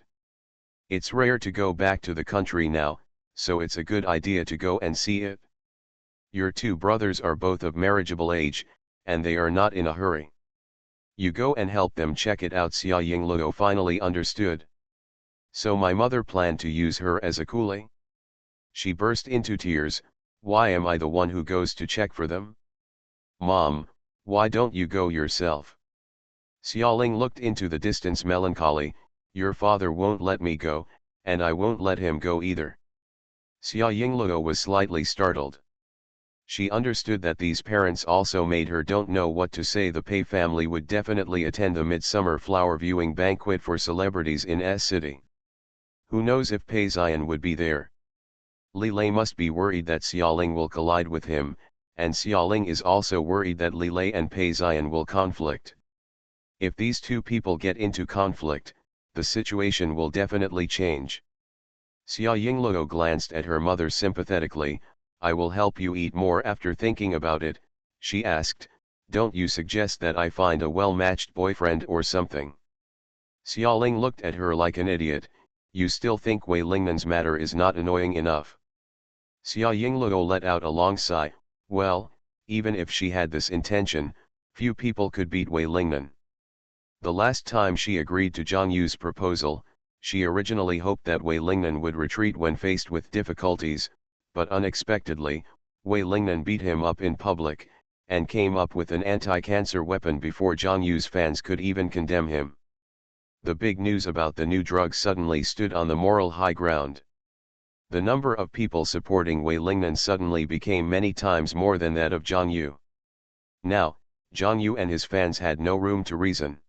It's rare to go back to the country now, so it's a good idea to go and see it. Your two brothers are both of marriageable age, and they are not in a hurry. You go and help them check it out." Xia Yingluo finally understood. "So my mother planned to use her as a coolie?" She burst into tears. "Why am I the one who goes to check for them? Mom, why don't you go yourself?" Xiaoling looked into the distance melancholy. "Your father won't let me go, and I won't let him go either." Xia Yingluo was slightly startled. She understood that these parents also made her don't know what to say. The Pei family would definitely attend the midsummer flower viewing banquet for celebrities in S City. Who knows if Pei Xian would be there? Li Lei must be worried that Xiaoling will collide with him, and Xiaoling is also worried that Li Lei and Pei Xian will conflict. If these two people get into conflict, the situation will definitely change. Xia Yingluo glanced at her mother sympathetically. "I will help you eat more." After thinking about it, she asked, "Don't you suggest that I find a well-matched boyfriend or something?" Xiaoling looked at her like an idiot. "You still think Wei Lingnan's matter is not annoying enough?" Xia Yingluo let out a long sigh. Well, even if she had this intention, few people could beat Wei Lingnan. The last time she agreed to Zhang Yu's proposal, she originally hoped that Wei Lingnan would retreat when faced with difficulties, but unexpectedly, Wei Lingnan beat him up in public, and came up with an anti-cancer weapon before Zhang Yu's fans could even condemn him. The big news about the new drug suddenly stood on the moral high ground. The number of people supporting Wei Lingnan suddenly became many times more than that of Zhang Yu. Now, Zhang Yu and his fans had no room to reason.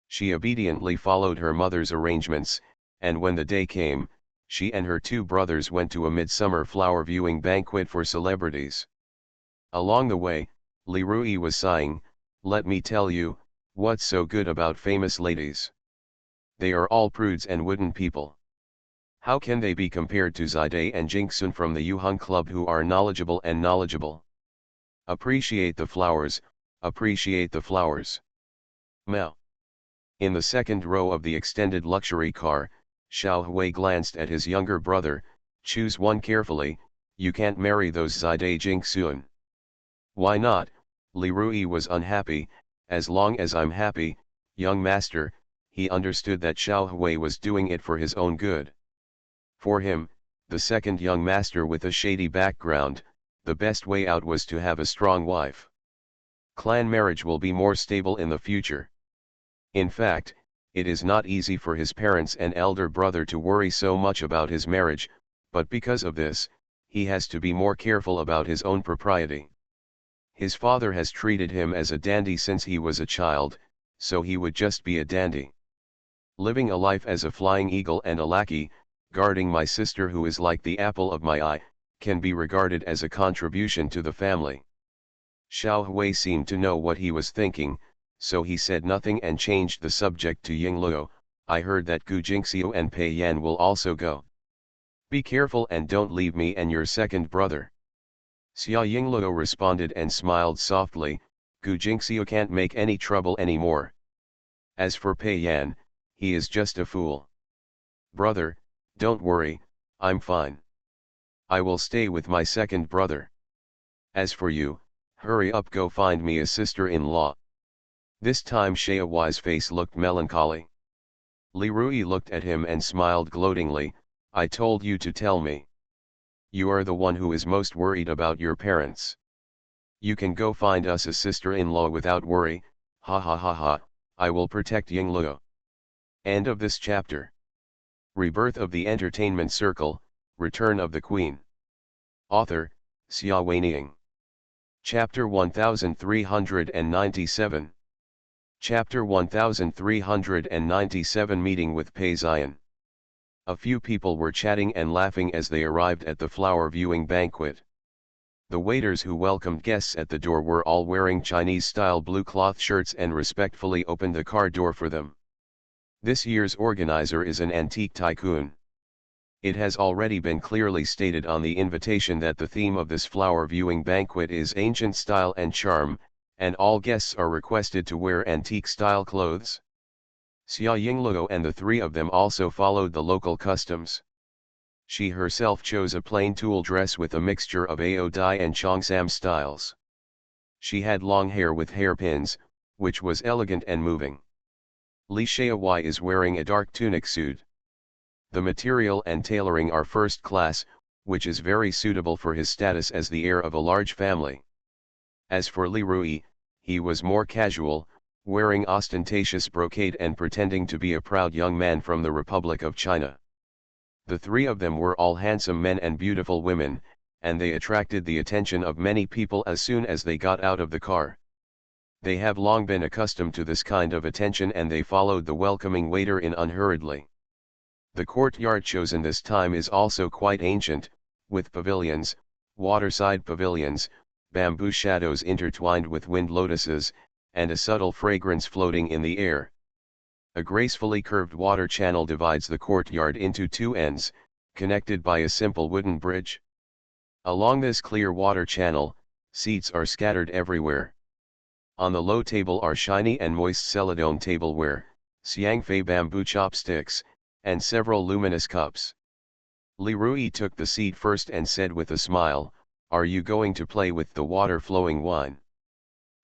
She obediently followed her mother's arrangements, and when the day came, she and her two brothers went to a midsummer flower viewing banquet for celebrities. Along the way, Li Rui was sighing, "Let me tell you, what's so good about famous ladies? They are all prudes and wooden people. How can they be compared to Zide and Jingsun from the Yuheng Club, who are knowledgeable and knowledgeable? Appreciate the flowers, appreciate the flowers. Mao. In the second row of the extended luxury car, Xiao Hui glanced at his younger brother. Choose one carefully, you can't marry those Zide Jingsun. Why not? Li Rui was unhappy. As long as I'm happy, young master. He understood that Xiao Hui was doing it for his own good. For him, the second young master with a shady background, the best way out was to have a strong wife. Clan marriage will be more stable in the future. In fact, it is not easy for his parents and elder brother to worry so much about his marriage, but because of this, he has to be more careful about his own propriety. His father has treated him as a dandy since he was a child, so he would just be a dandy. Living a life as a flying eagle and a lackey, guarding my sister who is like the apple of my eye, can be regarded as a contribution to the family. Xiao Hui seemed to know what he was thinking, so he said nothing and changed the subject to Yingluo. I heard that Gu Jingxiu and Pei Yan will also go. Be careful and don't leave me and your second brother. Xia Yingluo responded and smiled softly. Gu Jingxiu can't make any trouble anymore. As for Pei Yan, he is just a fool. Brother, don't worry, I'm fine. I will stay with my second brother. As for you, hurry up, go find me a sister-in-law. This time Xia Hui's face looked melancholy. Li Rui looked at him and smiled gloatingly. I told you to tell me. You are the one who is most worried about your parents. You can go find us a sister-in-law without worry. Ha ha ha ha, I will protect Yingluo. End of this chapter. Rebirth of the Entertainment Circle, Return of the Queen. Author, Xia Weining. Chapter 1397. Chapter 1397 Meeting with Pei Zion. A few people were chatting and laughing as they arrived at the flower viewing banquet. The waiters who welcomed guests at the door were all wearing Chinese-style blue cloth shirts and respectfully opened the car door for them. This year's organizer is an antique tycoon. It has already been clearly stated on the invitation that the theme of this flower viewing banquet is ancient style and charm, and all guests are requested to wear antique-style clothes. Xia Yingluo and the three of them also followed the local customs. She herself chose a plain tulle dress with a mixture of Ao dye and Cheongsam styles. She had long hair with hairpins, which was elegant and moving. Li Xiaowei is wearing a dark tunic suit. The material and tailoring are first class, which is very suitable for his status as the heir of a large family. As for Li Rui, he was more casual, wearing ostentatious brocade and pretending to be a proud young man from the Republic of China. The three of them were all handsome men and beautiful women, and they attracted the attention of many people as soon as they got out of the car. They have long been accustomed to this kind of attention and they followed the welcoming waiter in unhurriedly. The courtyard chosen this time is also quite ancient, with pavilions, waterside pavilions, bamboo shadows intertwined with wind lotuses, and a subtle fragrance floating in the air. A gracefully curved water channel divides the courtyard into two ends, connected by a simple wooden bridge. Along this clear water channel, seats are scattered everywhere. On the low table are shiny and moist celadone tableware, xiangfei bamboo chopsticks, and several luminous cups. Li Rui took the seat first and said with a smile, "Are you going to play with the water-flowing wine?"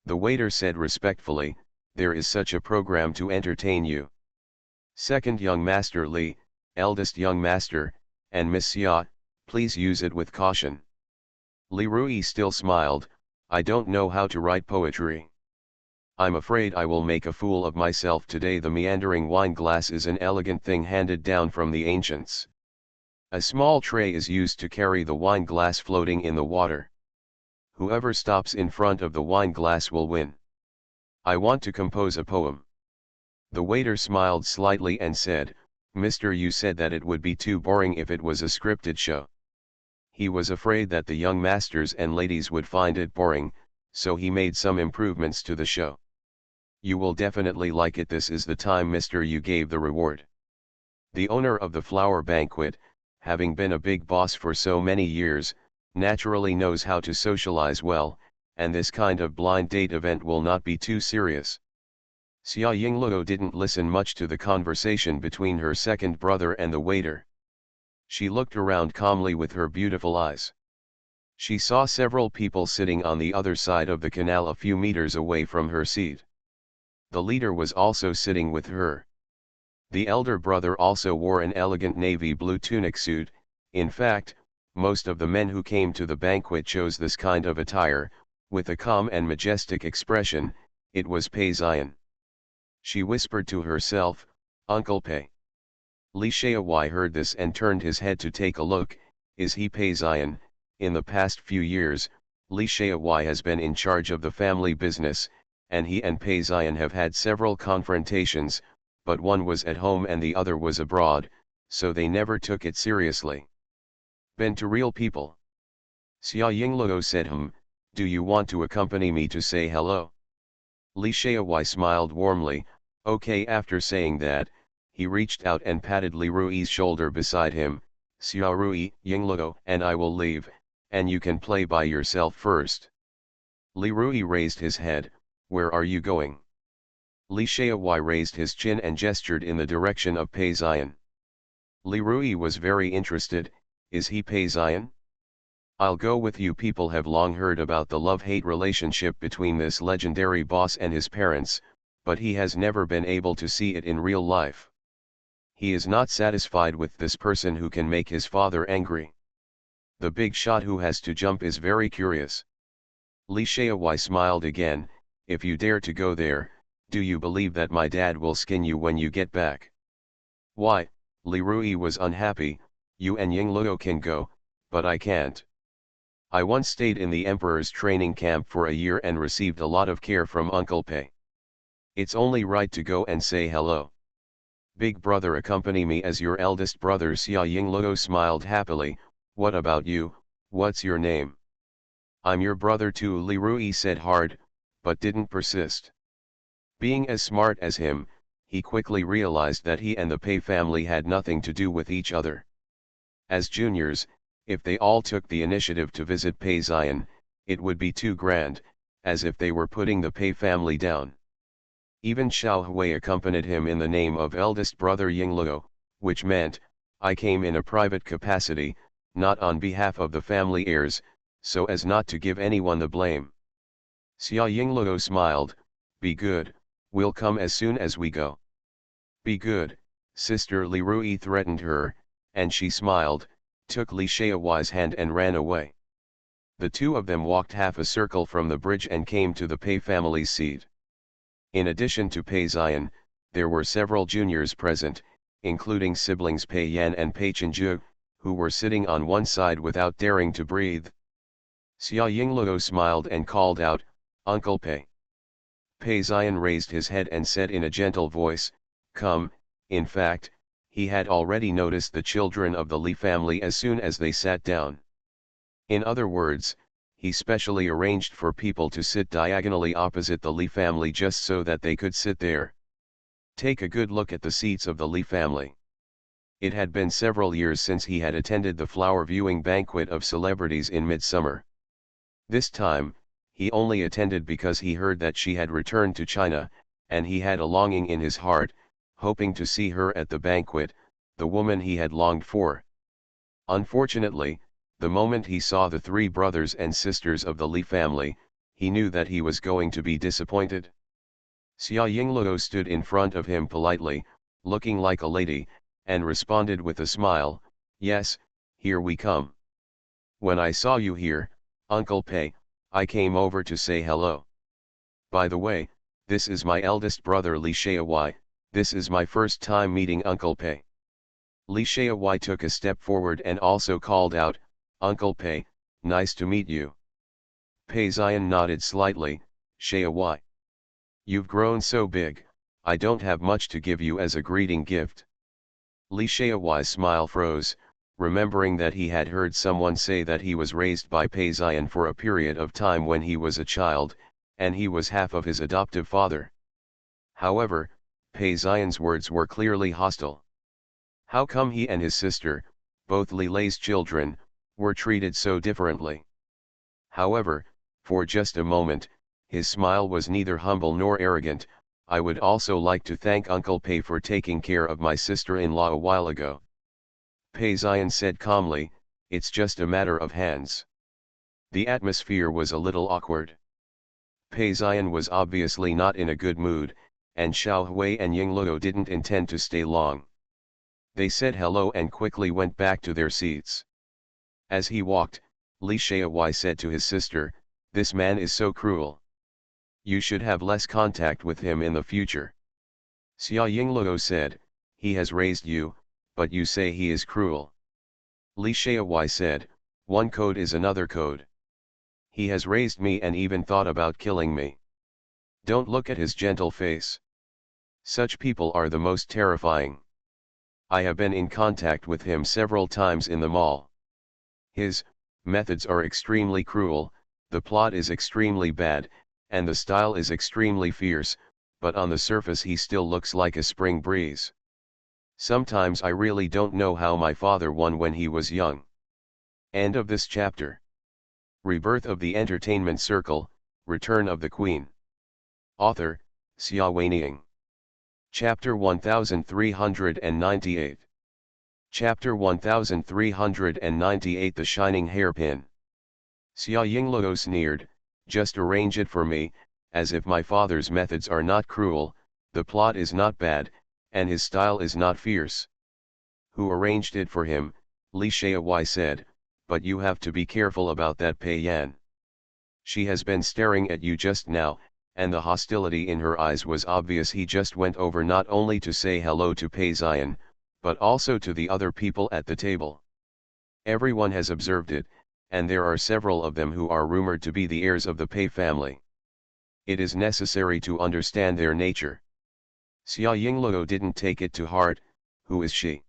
The waiter said respectfully, "There is such a program to entertain you." Second young master Li, eldest young master, and Miss Xia, please use it with caution. Li Rui still smiled, "I don't know how to write poetry. I'm afraid I will make a fool of myself today." The meandering wine glass is an elegant thing handed down from the ancients. A small tray is used to carry the wine glass floating in the water. Whoever stops in front of the wine glass will win. I want to compose a poem. The waiter smiled slightly and said, "Mister, you said that it would be too boring if it was a scripted show." He was afraid that the young masters and ladies would find it boring, so he made some improvements to the show. You will definitely like it. This is the time, mister, you gave the reward. The owner of the flower banquet, having been a big boss for so many years, naturally knows how to socialize well, and this kind of blind date event will not be too serious. Xia Yingluo didn't listen much to the conversation between her second brother and the waiter. She looked around calmly with her beautiful eyes. She saw several people sitting on the other side of the canal a few meters away from her seat. The leader was also sitting with her. The elder brother also wore an elegant navy blue tunic suit. In fact, most of the men who came to the banquet chose this kind of attire, with a calm and majestic expression. It was Pei Ziyan. She whispered to herself, "Uncle Pei." Li Shaowai heard this and turned his head to take a look. Is he Pei Ziyan? In the past few years, Li Shaowai has been in charge of the family business, and he and Pei Ziyan have had several confrontations, but one was at home and the other was abroad, so they never took it seriously. Been to real people. Xia Yingluo said, do you want to accompany me to say hello? Li Shaowai smiled warmly. Okay. After saying that, he reached out and patted Li Rui's shoulder beside him. Xia Rui, Yingluo and I will leave, and you can play by yourself first. Li Rui raised his head. Where are you going? Li Shaowai raised his chin and gestured in the direction of Pei Ziyan. Li Rui was very interested. Is he Pei Ziyan? I'll go with you. People have long heard about the love-hate relationship between this legendary boss and his parents, but he has never been able to see it in real life. He is not satisfied with this person who can make his father angry. The big shot who has to jump is very curious. Li Shaowai smiled again. If you dare to go there, do you believe that my dad will skin you when you get back? Why? Li Rui was unhappy. You and Yingluo can go, but I can't. I once stayed in the Emperor's training camp for a year and received a lot of care from Uncle Pei. It's only right to go and say hello. Big brother, accompany me as your eldest brother. Xia Yingluo smiled happily. What about you? What's your name? I'm your brother too, Li Rui said hard, but didn't persist. Being as smart as him, he quickly realized that he and the Pei family had nothing to do with each other. As juniors, if they all took the initiative to visit Pei Ziyan, it would be too grand, as if they were putting the Pei family down. Even Xiao Hui accompanied him in the name of eldest brother Yingluo, which meant, I came in a private capacity, not on behalf of the family heirs, so as not to give anyone the blame. Xia Yingluo smiled. Be good, we'll come as soon as we go. Be good, sister, Li Rui threatened her, and she smiled, took Li Shaowai's hand and ran away. The two of them walked half a circle from the bridge and came to the Pei family's seat. In addition to Pei Ziyan, there were several juniors present, including siblings Pei Yan and Pei Chenju, who were sitting on one side without daring to breathe. Xia Yingluo smiled and called out, Uncle Pei. Pei Ziyan raised his head and said in a gentle voice, come. In fact, he had already noticed the children of the Li family as soon as they sat down. In other words, he specially arranged for people to sit diagonally opposite the Li family just so that they could sit there. Take a good look at the seats of the Li family. It had been several years since he had attended the flower viewing banquet of celebrities in midsummer. This time, he only attended because he heard that she had returned to China, and he had a longing in his heart, hoping to see her at the banquet, the woman he had longed for. Unfortunately, the moment he saw the three brothers and sisters of the Li family, he knew that he was going to be disappointed. Xia Yingluo stood in front of him politely, looking like a lady, and responded with a smile, yes, here we come. When I saw you here, Uncle Pei, I came over to say hello. By the way, this is my eldest brother Li Shaowai. This is my first time meeting Uncle Pei. Li Shaowai took a step forward and also called out, Uncle Pei, nice to meet you. Pei Ziyan nodded slightly. Shaowai. You've grown so big, I don't have much to give you as a greeting gift. Li Shaowai's smile froze, remembering that he had heard someone say that he was raised by Pei Ziyan for a period of time when he was a child, and he was half of his adoptive father. However, Pei Xian's words were clearly hostile. How come he and his sister, both Li Lei's children, were treated so differently? However, for just a moment, his smile was neither humble nor arrogant. I would also like to thank Uncle Pei for taking care of my sister-in-law a while ago. Pei Xian said calmly, it's just a matter of hands. The atmosphere was a little awkward. Pei Xian was obviously not in a good mood, and Xiao Hui and Ying Luo didn't intend to stay long. They said hello and quickly went back to their seats. As he walked, Li Xiaowai said to his sister, this man is so cruel. You should have less contact with him in the future. Xia Yingluo said, he has raised you, but you say he is cruel. Li Xiaowai said, one code is another code. He has raised me and even thought about killing me. Don't look at his gentle face. Such people are the most terrifying. I have been in contact with him several times in the mall. His methods are extremely cruel, the plot is extremely bad, and the style is extremely fierce, but on the surface he still looks like a spring breeze. Sometimes I really don't know how my father won when he was young. End of this chapter. Rebirth of the Entertainment Circle, Return of the Queen. Author, Xia Weining. Chapter 1398. Chapter 1398 The Shining Hairpin. Xia Yingluo sneered, just arrange it for me, as if my father's methods are not cruel, the plot is not bad, and his style is not fierce. Who arranged it for him? Li Xiaowai said, but you have to be careful about that Pei Yan. She has been staring at you just now, and the hostility in her eyes was obvious. He just went over not only to say hello to Pei Xian, but also to the other people at the table. Everyone has observed it, and there are several of them who are rumored to be the heirs of the Pei family. It is necessary to understand their nature. Xia Yingluo didn't take it to heart. Who is she?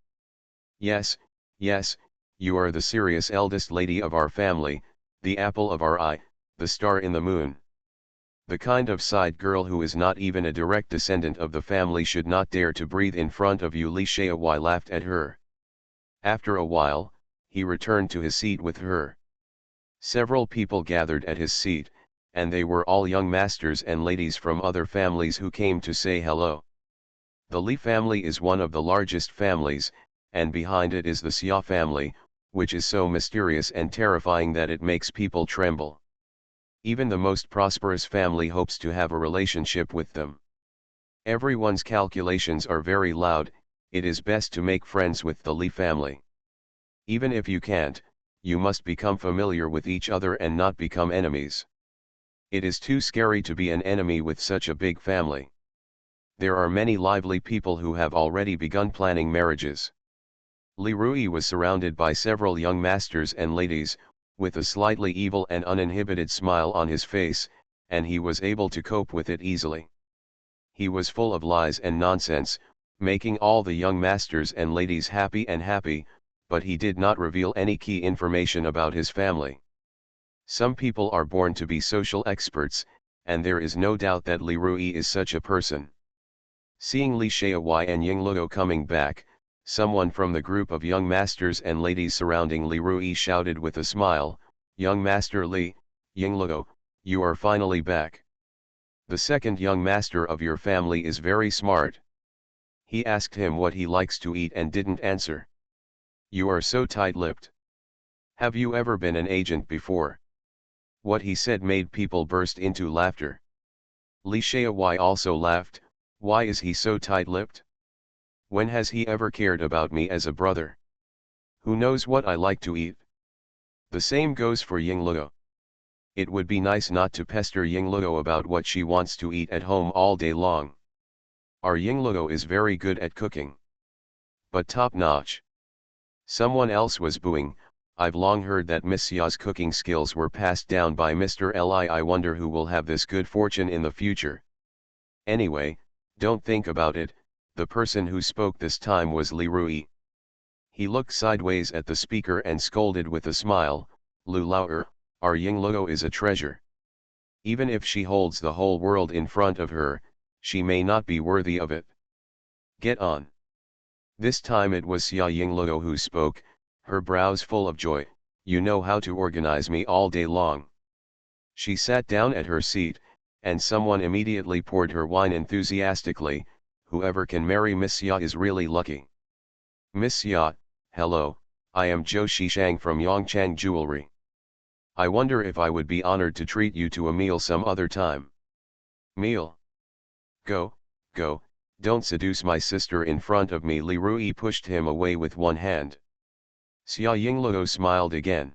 Yes, yes, you are the serious eldest lady of our family, the apple of our eye, the star in the moon. The kind of side girl who is not even a direct descendant of the family should not dare to breathe in front of you. Li Xiaowai laughed at her. After a while, he returned to his seat with her. Several people gathered at his seat, and they were all young masters and ladies from other families who came to say hello. The Li family is one of the largest families, and behind it is the Xia family, which is so mysterious and terrifying that it makes people tremble. Even the most prosperous family hopes to have a relationship with them. Everyone's calculations are very loud. It is best to make friends with the Li family. Even if you can't, you must become familiar with each other and not become enemies. It is too scary to be an enemy with such a big family. There are many lively people who have already begun planning marriages. Li Rui was surrounded by several young masters and ladies, with a slightly evil and uninhibited smile on his face, and he was able to cope with it easily. He was full of lies and nonsense, making all the young masters and ladies happy, but he did not reveal any key information about his family. Some people are born to be social experts, and there is no doubt that Li Rui is such a person. Seeing Li Xiaowai and Ying Luo coming back, someone from the group of young masters and ladies surrounding Li Rui shouted with a smile, "Young Master Li, Ying Luo, you are finally back. The second young master of your family is very smart." He asked him what he likes to eat and didn't answer. "You are so tight-lipped. Have you ever been an agent before?" What he said made people burst into laughter. Li Xiaowai also laughed. Why is he so tight-lipped? When has he ever cared about me as a brother? Who knows what I like to eat? The same goes for Ying Luo. It would be nice not to pester Ying Luo about what she wants to eat at home all day long. Our Ying Luo is very good at cooking. But top-notch. Someone else was booing. I've long heard that Miss Xia's cooking skills were passed down by Mr. Li. I wonder who will have this good fortune in the future. Anyway, don't think about it. The person who spoke this time was Li Rui. He looked sideways at the speaker and scolded with a smile, "Lu Lao, our Ying Luo is a treasure. Even if she holds the whole world in front of her, She may not be worthy of it. Get on. This time it was Xia Yingluo who spoke, her brows full of joy. You know how to organize me all day long. She sat down at her seat, and someone immediately poured her wine enthusiastically. Whoever can marry Miss Xia is really lucky. Miss Xia, hello, I am Zhou Shishang from Yongchang Jewelry. I wonder if I would be honored to treat you to a meal some other time. Meal? Go, go, don't seduce my sister in front of me. Li Rui pushed him away with one hand. Xia Yingluo smiled again.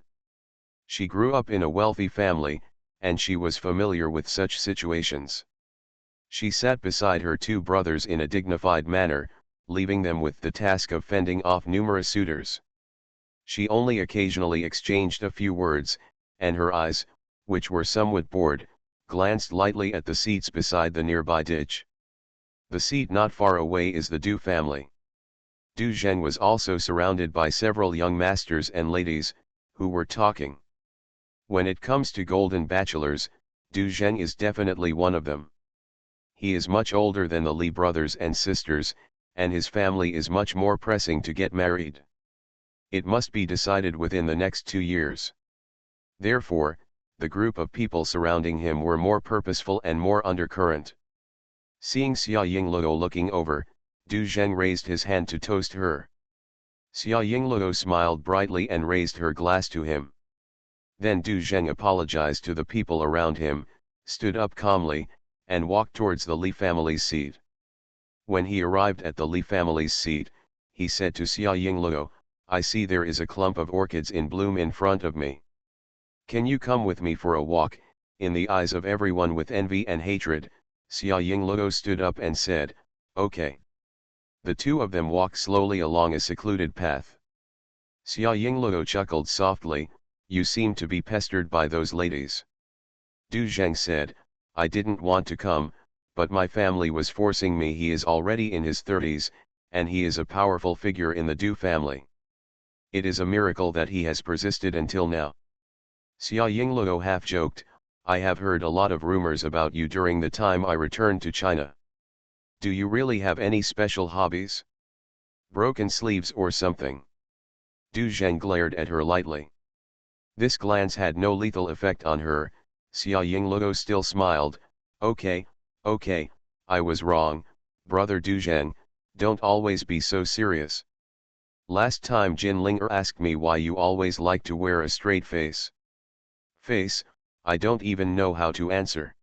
She grew up in a wealthy family, and she was familiar with such situations. She sat beside her two brothers in a dignified manner, leaving them with the task of fending off numerous suitors. She only occasionally exchanged a few words, and her eyes, which were somewhat bored, glanced lightly at the seats beside the nearby ditch. The seat not far away is the Du family. Du Zheng was also surrounded by several young masters and ladies, who were talking. When it comes to golden bachelors, Du Zheng is definitely one of them. He is much older than the Li brothers and sisters, and his family is much more pressing to get married. It must be decided within the next 2 years. Therefore, the group of people surrounding him were more purposeful and more undercurrent. Seeing Xia Yingluo looking over, Du Zheng raised his hand to toast her. Xia Yingluo smiled brightly and raised her glass to him. Then Du Zheng apologized to the people around him, stood up calmly, and walked towards the Li family's seat. When he arrived at the Li family's seat, he said to Xia Yingluo, I see there is a clump of orchids in bloom in front of me. Can you come with me for a walk? In the eyes of everyone with envy and hatred, Xia Yingluo stood up and said, okay. The two of them walked slowly along a secluded path. Xia Yingluo chuckled softly, you seem to be pestered by those ladies. Du Zheng said, I didn't want to come, but my family was forcing me. He is already in his 30s, and he is a powerful figure in the Du family. It is a miracle that he has persisted until now. Xia Yingluo half joked, I have heard a lot of rumors about you during the time I returned to China. Do you really have any special hobbies? Broken sleeves or something? Du Zheng glared at her lightly. This glance had no lethal effect on her. Xia Yingluo still smiled, okay, I was wrong, brother Du Zheng, don't always be so serious. Last time Jin Linger asked me why you always like to wear a straight face. Face, I don't even know how to answer.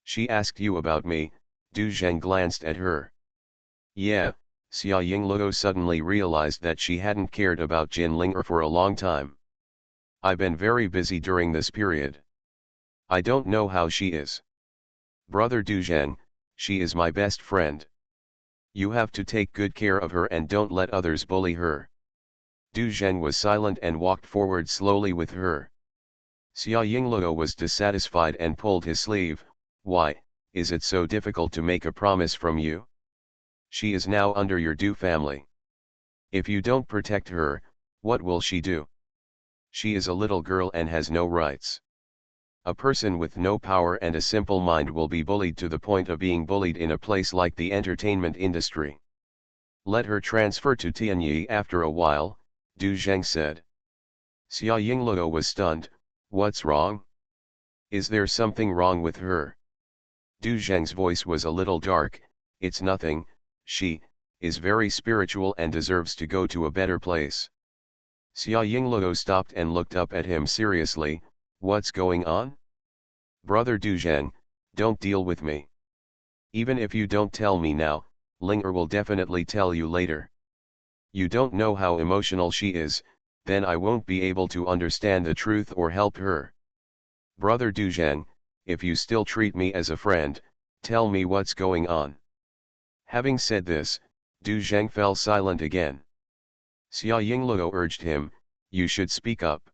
She asked you about me. Du Zheng glanced at her. Yeah, Xia Yingluo suddenly realized that she hadn't cared about Jin Linger for a long time. I've been very busy during this period. I don't know how she is. Brother Du Zheng, she is my best friend. You have to take good care of her and don't let others bully her. Du Zheng was silent and walked forward slowly with her. Xia Yingluo was dissatisfied and pulled his sleeve. Why, is it so difficult to make a promise from you? She is now under your Du family. If you don't protect her, what will she do? She is a little girl and has no rights. A person with no power and a simple mind will be bullied to the point of being bullied in a place like the entertainment industry. Let her transfer to Tianyi after a while, Du Zheng said. Xia Yingluo was stunned. What's wrong? Is there something wrong with her? Du Zheng's voice was a little dark. It's nothing, she is very spiritual and deserves to go to a better place. Xia Yingluo stopped and looked up at him seriously. What's going on? Brother Du Zheng, don't deal with me. Even if you don't tell me now, Linger will definitely tell you later. You don't know how emotional she is, then I won't be able to understand the truth or help her. Brother Du Zheng, if you still treat me as a friend, tell me what's going on. Having said this, Du Zheng fell silent again. Xia Yingluo urged him, you should speak up.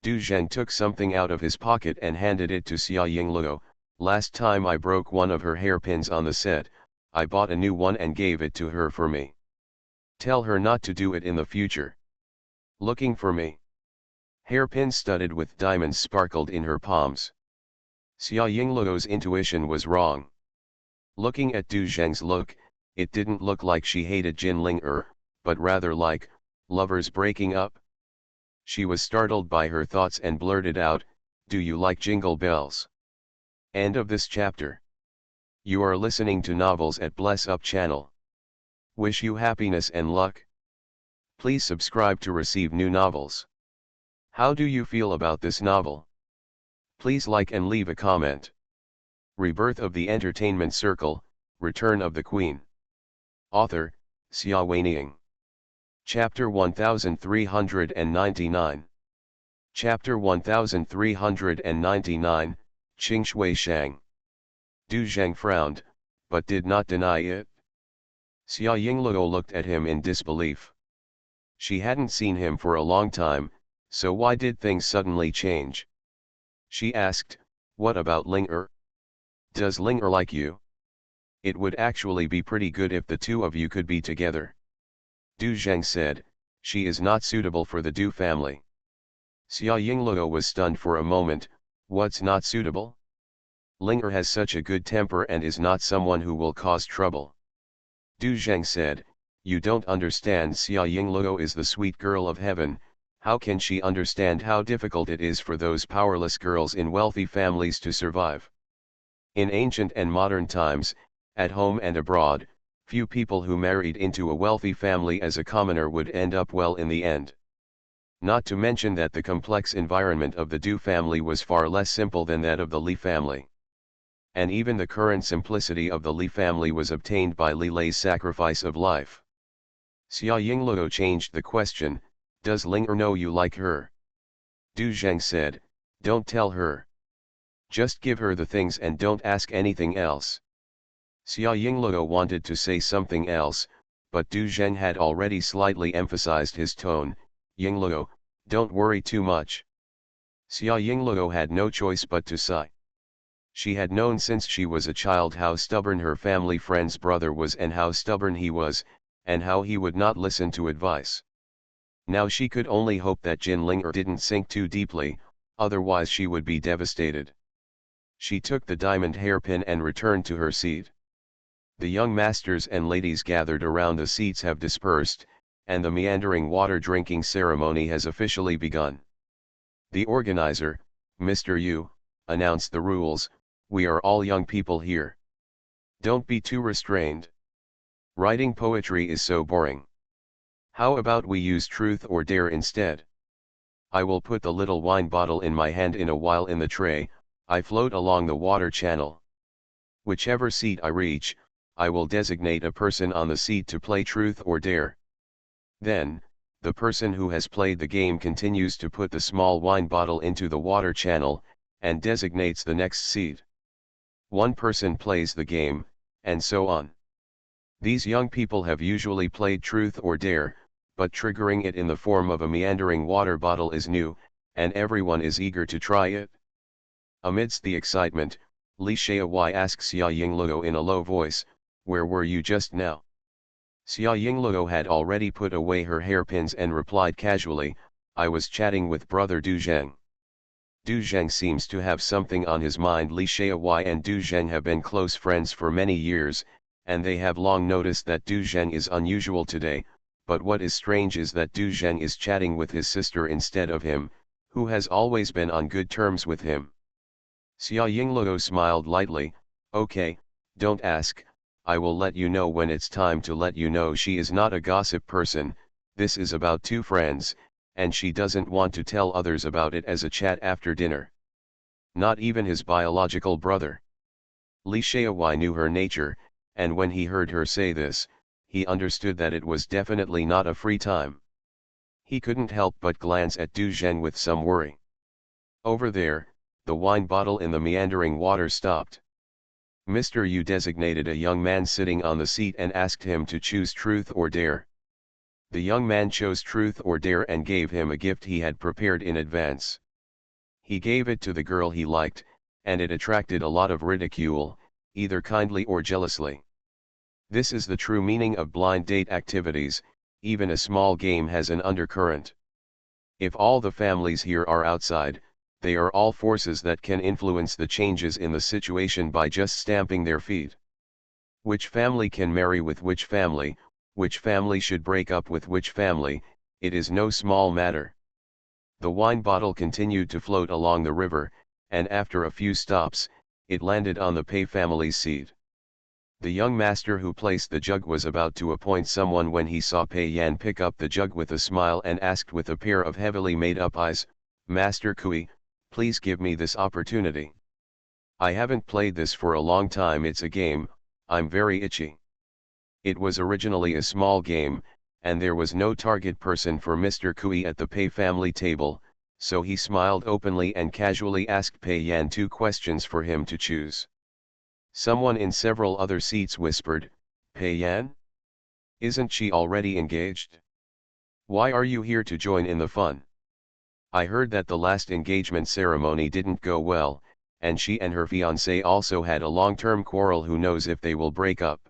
Du Zheng took something out of his pocket and handed it to Xia Yingluo. Last time I broke one of her hairpins on the set, I bought a new one and gave it to her for me. Tell her not to do it in the future. Looking for me. Hairpins studded with diamonds sparkled in her palms. Xia Yingluo's intuition was wrong. Looking at Du Zheng's look, it didn't look like she hated Jin Ling but rather like, lovers breaking up. She was startled by her thoughts and blurted out, "Do you like Jingle Bells?" End of this chapter. You are listening to Novels at Bless Up channel. Wish you happiness and luck. Please subscribe to receive new novels. How do you feel about this novel? Please like and leave a comment. Rebirth of the Entertainment Circle, Return of the Queen. Author, Xia Weining. Chapter 1399. Chapter 1399, Qing Shui Shang. Du Zheng frowned, but did not deny it. Xia Yingluo looked at him in disbelief. She hadn't seen him for a long time, so why did things suddenly change? She asked, "What about Ling? Does Ling like you? It would actually be pretty good if the two of you could be together." Du Zheng said, "She is not suitable for the Du family." Xia Yingluo was stunned for a moment. What's not suitable? Ling has such a good temper and is not someone who will cause trouble. Du Zheng said, "You don't understand. Xia Yingluo is the sweet girl of heaven. How can she understand how difficult it is for those powerless girls in wealthy families to survive? In ancient and modern times, at home and abroad, few people who married into a wealthy family as a commoner would end up well in the end. Not to mention that the complex environment of the Du family was far less simple than that of the Li family. And even the current simplicity of the Li family was obtained by Li Lei's sacrifice of life." Xia Yingluo changed the question, "Does Ling know you like her?" Du Zheng said, "Don't tell her. Just give her the things and don't ask anything else." Xia Yingluo wanted to say something else, but Du Zheng had already slightly emphasized his tone. "Yingluo, don't worry too much." Xia Yingluo had no choice but to sigh. She had known since she was a child how stubborn her family friend's brother was and how stubborn he was, and how he would not listen to advice. Now she could only hope that Jin Ling didn't sink too deeply, otherwise she would be devastated. She took the diamond hairpin and returned to her seat. The young masters and ladies gathered around the seats have dispersed, and the meandering water drinking ceremony has officially begun. The organizer, Mr. Yu, announced the rules. "We are all young people here. Don't be too restrained. Writing poetry is so boring. How about we use truth or dare instead? I will put the little wine bottle in my hand in a while in the tray. I float along the water channel. Whichever seat I reach, I will designate a person on the seat to play truth or dare. Then, the person who has played the game continues to put the small wine bottle into the water channel, and designates the next seat. One person plays the game, and so on. These young people have usually played truth or dare, but triggering it in the form of a meandering water bottle is new, and everyone is eager to try it." Amidst the excitement, Li Xiaowai asks Xia Yingluo in a low voice, "Where were you just now?" Xia Yingluo had already put away her hairpins and replied casually, "I was chatting with brother Du Zheng." Du Zheng seems to have something on his mind. Li Xiaowai and Du Zheng have been close friends for many years, and they have long noticed that Du Zheng is unusual today, but what is strange is that Du Zheng is chatting with his sister instead of him, who has always been on good terms with him. Xia Yingluo smiled lightly, "Okay, don't ask, I will let you know when it's time to let you know." She is not a gossip person. This is about two friends, and she doesn't want to tell others about it as a chat after dinner. Not even his biological brother. Li Xiaowai knew her nature, and when he heard her say this, he understood that it was definitely not a free time. He couldn't help but glance at Du Zheng with some worry. Over there, the wine bottle in the meandering water stopped. Mr. Yu designated a young man sitting on the seat and asked him to choose truth or dare. The young man chose truth or dare and gave him a gift he had prepared in advance. He gave it to the girl he liked, and it attracted a lot of ridicule, either kindly or jealously. This is the true meaning of blind date activities. Even a small game has an undercurrent. If all the families here are outside, they are all forces that can influence the changes in the situation by just stamping their feet. Which family can marry with which family should break up with which family, it is no small matter. The wine bottle continued to float along the river, and after a few stops, it landed on the Pei family's seat. The young master who placed the jug was about to appoint someone when he saw Pei Yan pick up the jug with a smile and asked with a pair of heavily made-up eyes, "Master Kui, please give me this opportunity. I haven't played this for a long time. It's a game, I'm very itchy." It was originally a small game, and there was no target person for Mr. Kui at the Pei family table, so he smiled openly and casually asked Pei Yan 2 questions for him to choose. Someone in several other seats whispered, "Pei Yan? Isn't she already engaged? Why are you here to join in the fun? I heard that the last engagement ceremony didn't go well, and she and her fiancé also had a long-term quarrel. Who knows if they will break up?"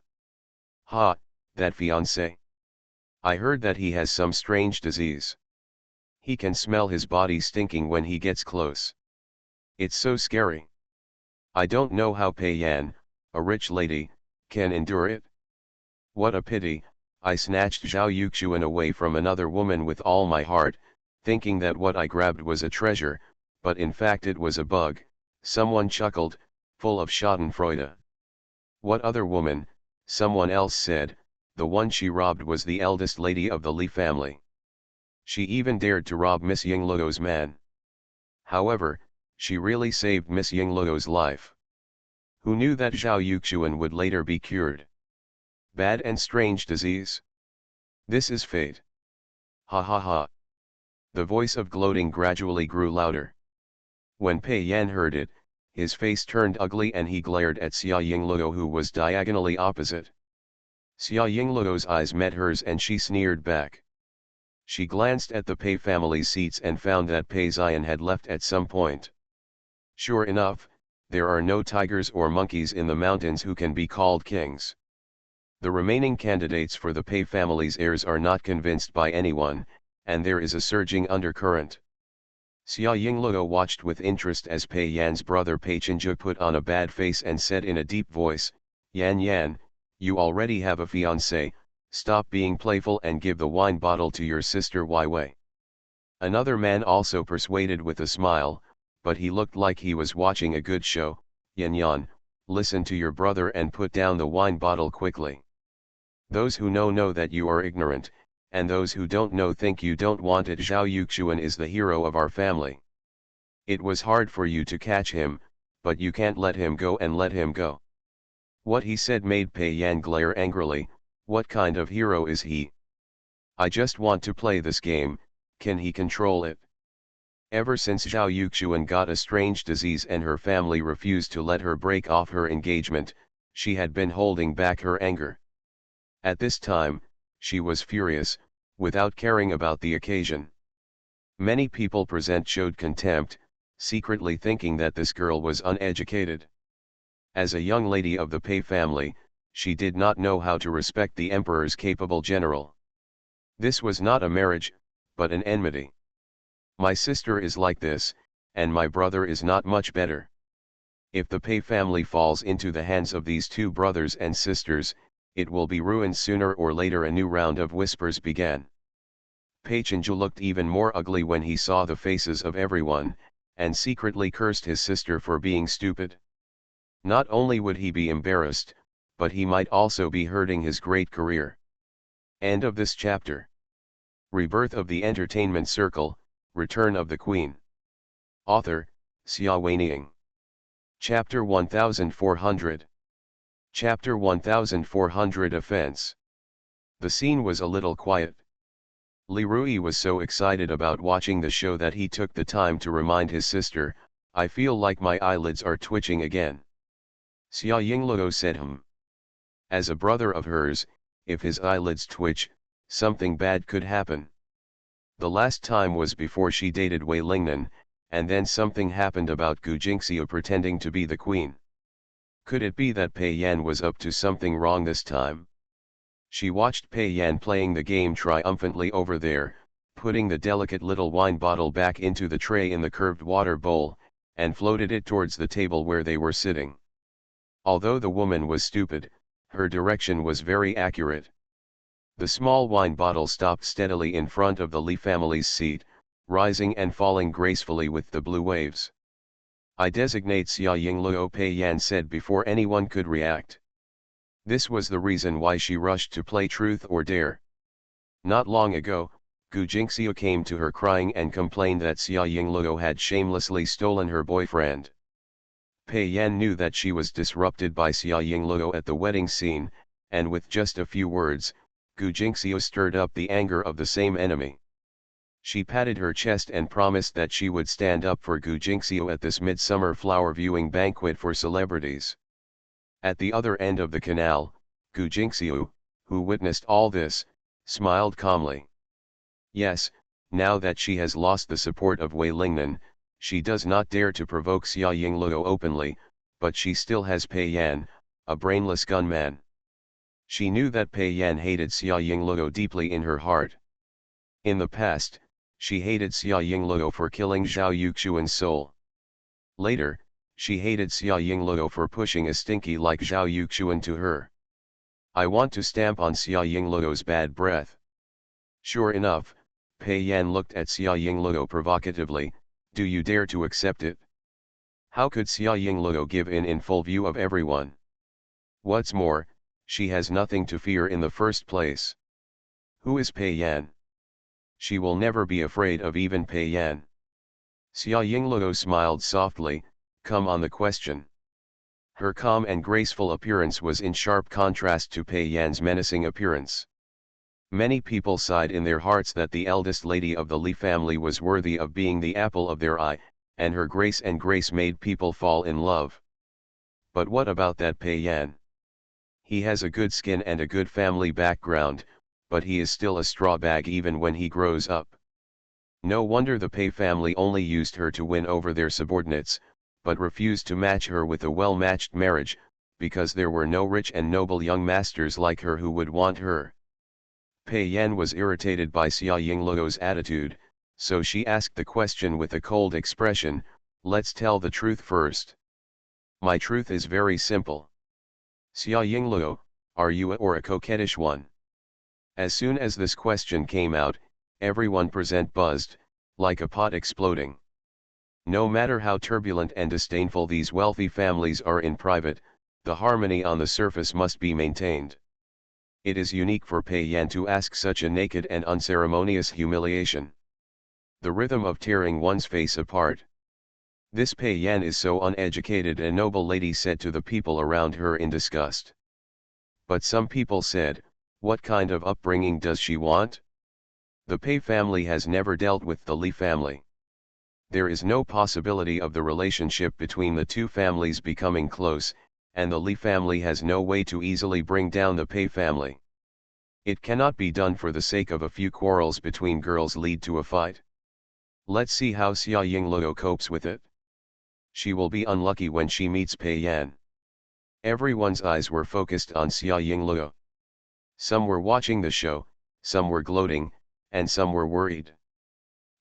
"Ha, that fiancé? I heard that he has some strange disease. He can smell his body stinking when he gets close. It's so scary. I don't know how Pei Yan, a rich lady, can endure it. What a pity. I snatched Zhao Yuxuan away from another woman with all my heart, thinking that what I grabbed was a treasure, but in fact it was a bug," someone chuckled, full of schadenfreude. "What other woman?" someone else said. "The one she robbed was the eldest lady of the Li family. She even dared to rob Miss Yingluo's man. However, she really saved Miss Yingluo's life. Who knew that Zhao Yuxuan would later be cured? Bad and strange disease. This is fate. Ha ha ha." The voice of gloating gradually grew louder. When Pei Yan heard it, his face turned ugly and he glared at Xia Yingluo, who was diagonally opposite. Xia Yingluo's eyes met hers and she sneered back. She glanced at the Pei family's seats and found that Pei Xian had left at some point. Sure enough, there are no tigers or monkeys in the mountains who can be called kings. The remaining candidates for the Pei family's heirs are not convinced by anyone, and there is a surging undercurrent. Xia Yingluo watched with interest as Pei Yan's brother Pei Chenju put on a bad face and said in a deep voice, "Yan Yan, you already have a fiancé, stop being playful and give the wine bottle to your sister Wai Wei." Another man also persuaded with a smile, but he looked like he was watching a good show. "Yan Yan, listen to your brother and put down the wine bottle quickly. Those who know that you are ignorant, and those who don't know think you don't want it. Zhao Yuxuan is the hero of our family. It was hard for you to catch him, but you can't let him go and let him go." What he said made Pei Yan glare angrily. What kind of hero is he? I just want to play this game, can he control it? Ever since Zhao Yuxuan got a strange disease and her family refused to let her break off her engagement, she had been holding back her anger. At this time, she was furious, without caring about the occasion. Many people present showed contempt, secretly thinking that this girl was uneducated. As a young lady of the Pei family, she did not know how to respect the emperor's capable general. This was not a marriage, but an enmity. My sister is like this, and my brother is not much better. If the Pei family falls into the hands of these two brothers and sisters, it will be ruined sooner or later. A new round of whispers began. Pei Chenju looked even more ugly when he saw the faces of everyone, and secretly cursed his sister for being stupid. Not only would he be embarrassed, but he might also be hurting his great career. End of this chapter. Rebirth of the Entertainment Circle, Return of the Queen. Author, Xia Weining. Chapter 1400. Chapter 1400 Offense. The scene was a little quiet. Li Rui was so excited about watching the show that he took the time to remind his sister, "I feel like my eyelids are twitching again." Xia Yingluo said As a brother of hers, if his eyelids twitch, something bad could happen. The last time was before she dated Wei Lingnan, and then something happened about Gu Jingxiu pretending to be the queen. Could it be that Pei Yan was up to something wrong this time? She watched Pei Yan playing the game triumphantly over there, putting the delicate little wine bottle back into the tray in the curved water bowl, and floated it towards the table where they were sitting. Although the woman was stupid, Her direction was very accurate. The small wine bottle stopped steadily in front of the Li family's seat, rising and falling gracefully with the blue waves. "I designate Xia Yingluo," Pei Yan said before anyone could react. This was the reason why she rushed to play truth or dare. Not long ago, Gu Jingxiu came to her crying and complained that Xia Yingluo had shamelessly stolen her boyfriend. Pei Yan knew that she was disrupted by Xia Yingluo at the wedding scene, and with just a few words, Gu Jingxiu stirred up the anger of the same enemy. She patted her chest and promised that she would stand up for Gu Jingxiu at this midsummer flower viewing banquet for celebrities. At the other end of the canal, Gu Jingxiu, who witnessed all this, smiled calmly. Yes, now that she has lost the support of Wei Lingnan, she does not dare to provoke Xia Yingluo openly, but she still has Pei Yan, a brainless gunman. She knew that Pei Yan hated Xia Yingluo deeply in her heart. In the past, she hated Xia Yingluo for killing Zhao Yuxuan's soul. Later, she hated Xia Yingluo for pushing a stinky like Zhao Yuxuan to her. "I want to stamp on Xia Yingluo's bad breath." Sure enough, Pei Yan looked at Xia Yingluo provocatively. "Do you dare to accept it?" How could Xia Yingluo give in full view of everyone? What's more, she has nothing to fear in the first place. Who is Pei Yan? She will never be afraid of even Pei Yan. Xia Yingluo smiled softly. "Come on the question." Her calm and graceful appearance was in sharp contrast to Pei Yan's menacing appearance. Many people sighed in their hearts that the eldest lady of the Li family was worthy of being the apple of their eye, and her grace made people fall in love. But what about that Pei Yan? He has a good skin and a good family background, but he is still a straw bag even when he grows up. No wonder the Pei family only used her to win over their subordinates, but refused to match her with a well-matched marriage, because there were no rich and noble young masters like her who would want her. Pei Yan was irritated by Xia Yingluo's attitude, so she asked the question with a cold expression. "Let's tell the truth first." "My truth is very simple." "Xia Yingluo, are you a coquettish one?" As soon as this question came out, everyone present buzzed, like a pot exploding. No matter how turbulent and disdainful these wealthy families are in private, the harmony on the surface must be maintained. It is unique for Pei Yan to ask such a naked and unceremonious humiliation. The rhythm of tearing one's face apart. "This Pei Yan is so uneducated," a noble lady said to the people around her in disgust. But some people said, "What kind of upbringing does she want? The Pei family has never dealt with the Li family. There is no possibility of the relationship between the two families becoming close, and the Li family has no way to easily bring down the Pei family. It cannot be done for the sake of a few quarrels between girls lead to a fight. Let's see how Xia Yingluo copes with it. She will be unlucky when she meets Pei Yan." Everyone's eyes were focused on Xia Yingluo. Some were watching the show, some were gloating, and some were worried.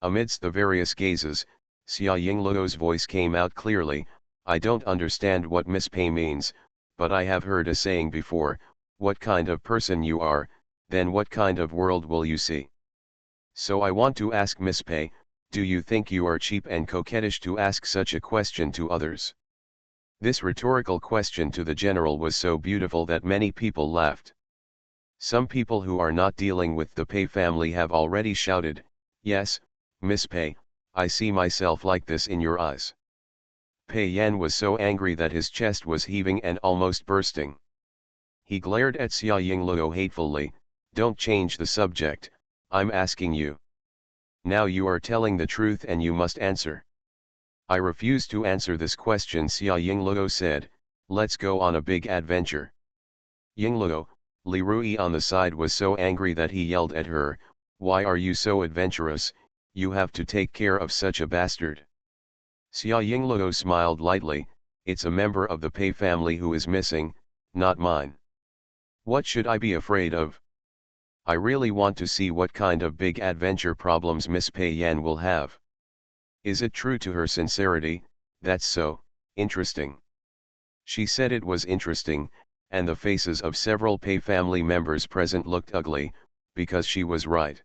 Amidst the various gazes, Xia Yingluo's voice came out clearly. "I don't understand what Miss Pei means, but I have heard a saying before, what kind of person you are, then what kind of world will you see? So I want to ask Miss Pei, do you think you are cheap and coquettish to ask such a question to others?" This rhetorical question to the general was so beautiful that many people laughed. Some people who are not dealing with the Pei family have already shouted, "Yes, Miss Pei, I see myself like this in your eyes." Pei Yan was so angry that his chest was heaving and almost bursting. He glared at Xia Yingluo hatefully. "Don't change the subject, I'm asking you. Now you are telling the truth and you must answer." "I refuse to answer this question," Xia Yingluo said. "Let's go on a big adventure." "Yingluo," Li Rui on the side was so angry that he yelled at her, "Why are you so adventurous? You have to take care of such a bastard." Xia Yingluo smiled lightly. "It's a member of the Pei family who is missing, not mine. What should I be afraid of? I really want to see what kind of big adventure problems Miss Pei Yan will have. Is it true to her sincerity? That's so interesting." She said it was interesting, and the faces of several Pei family members present looked ugly, because she was right.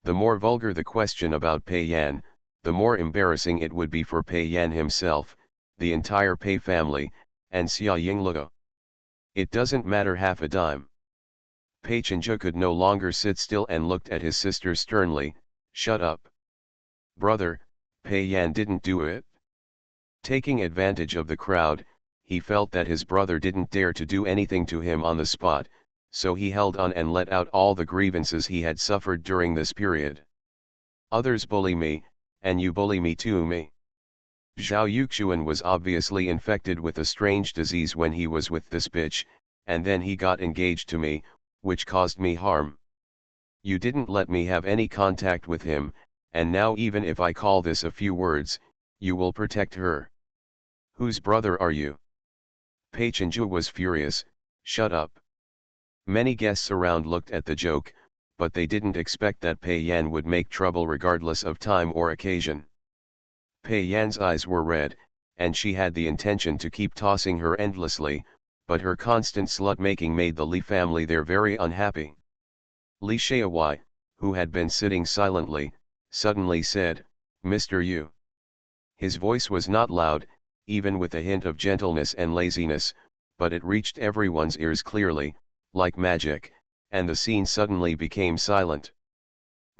The more vulgar the question about Pei Yan, the more embarrassing it would be for Pei Yan himself, the entire Pei family, and Xia Yingluo. It doesn't matter half a dime. Pei Chenju could no longer sit still and looked at his sister sternly. Shut up. Brother, Pei Yan didn't do it. Taking advantage of the crowd, he felt that his brother didn't dare to do anything to him on the spot, so he held on and let out all the grievances he had suffered during this period. Others bully me, and you bully me too me. Zhao Yuxuan was obviously infected with a strange disease when he was with this bitch, and then he got engaged to me, which caused me harm. You didn't let me have any contact with him, and now even if I call this a few words, you will protect her. Whose brother are you? Pei Chenju was furious. Shut up. Many guests around looked at the joke, but they didn't expect that Pei Yan would make trouble regardless of time or occasion. Pei Yan's eyes were red, and she had the intention to keep tossing her endlessly, but her constant slut-making made the Li family there very unhappy. Li Shaowai, who had been sitting silently, suddenly said, Mr. Yu. His voice was not loud, even with a hint of gentleness and laziness, but it reached everyone's ears clearly, like magic, and the scene suddenly became silent.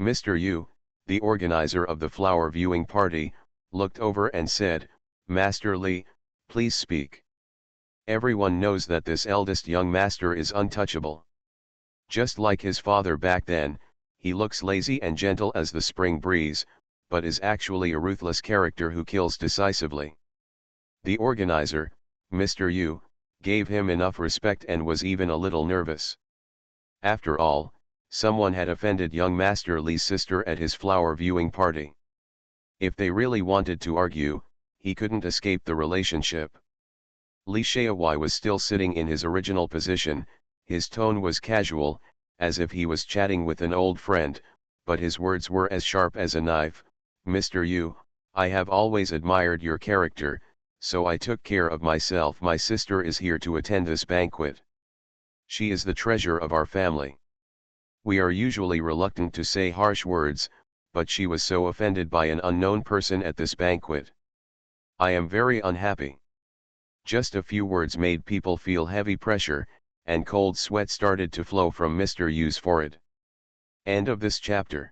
Mr. Yu, the organizer of the flower viewing party, looked over and said, Master Li, please speak. Everyone knows that this eldest young master is untouchable. Just like his father back then, he looks lazy and gentle as the spring breeze, but is actually a ruthless character who kills decisively. The organizer, Mr. Yu, gave him enough respect and was even a little nervous. After all, someone had offended young Master Li's sister at his flower viewing party. If they really wanted to argue, he couldn't escape the relationship. Li Shaowai was still sitting in his original position, his tone was casual, as if he was chatting with an old friend, but his words were as sharp as a knife. Mr. Yu, I have always admired your character, so I took care of myself. My sister is here to attend this banquet. She is the treasure of our family. We are usually reluctant to say harsh words, but she was so offended by an unknown person at this banquet. I am very unhappy. Just a few words made people feel heavy pressure, and cold sweat started to flow from Mr. Yu's forehead. End of this chapter.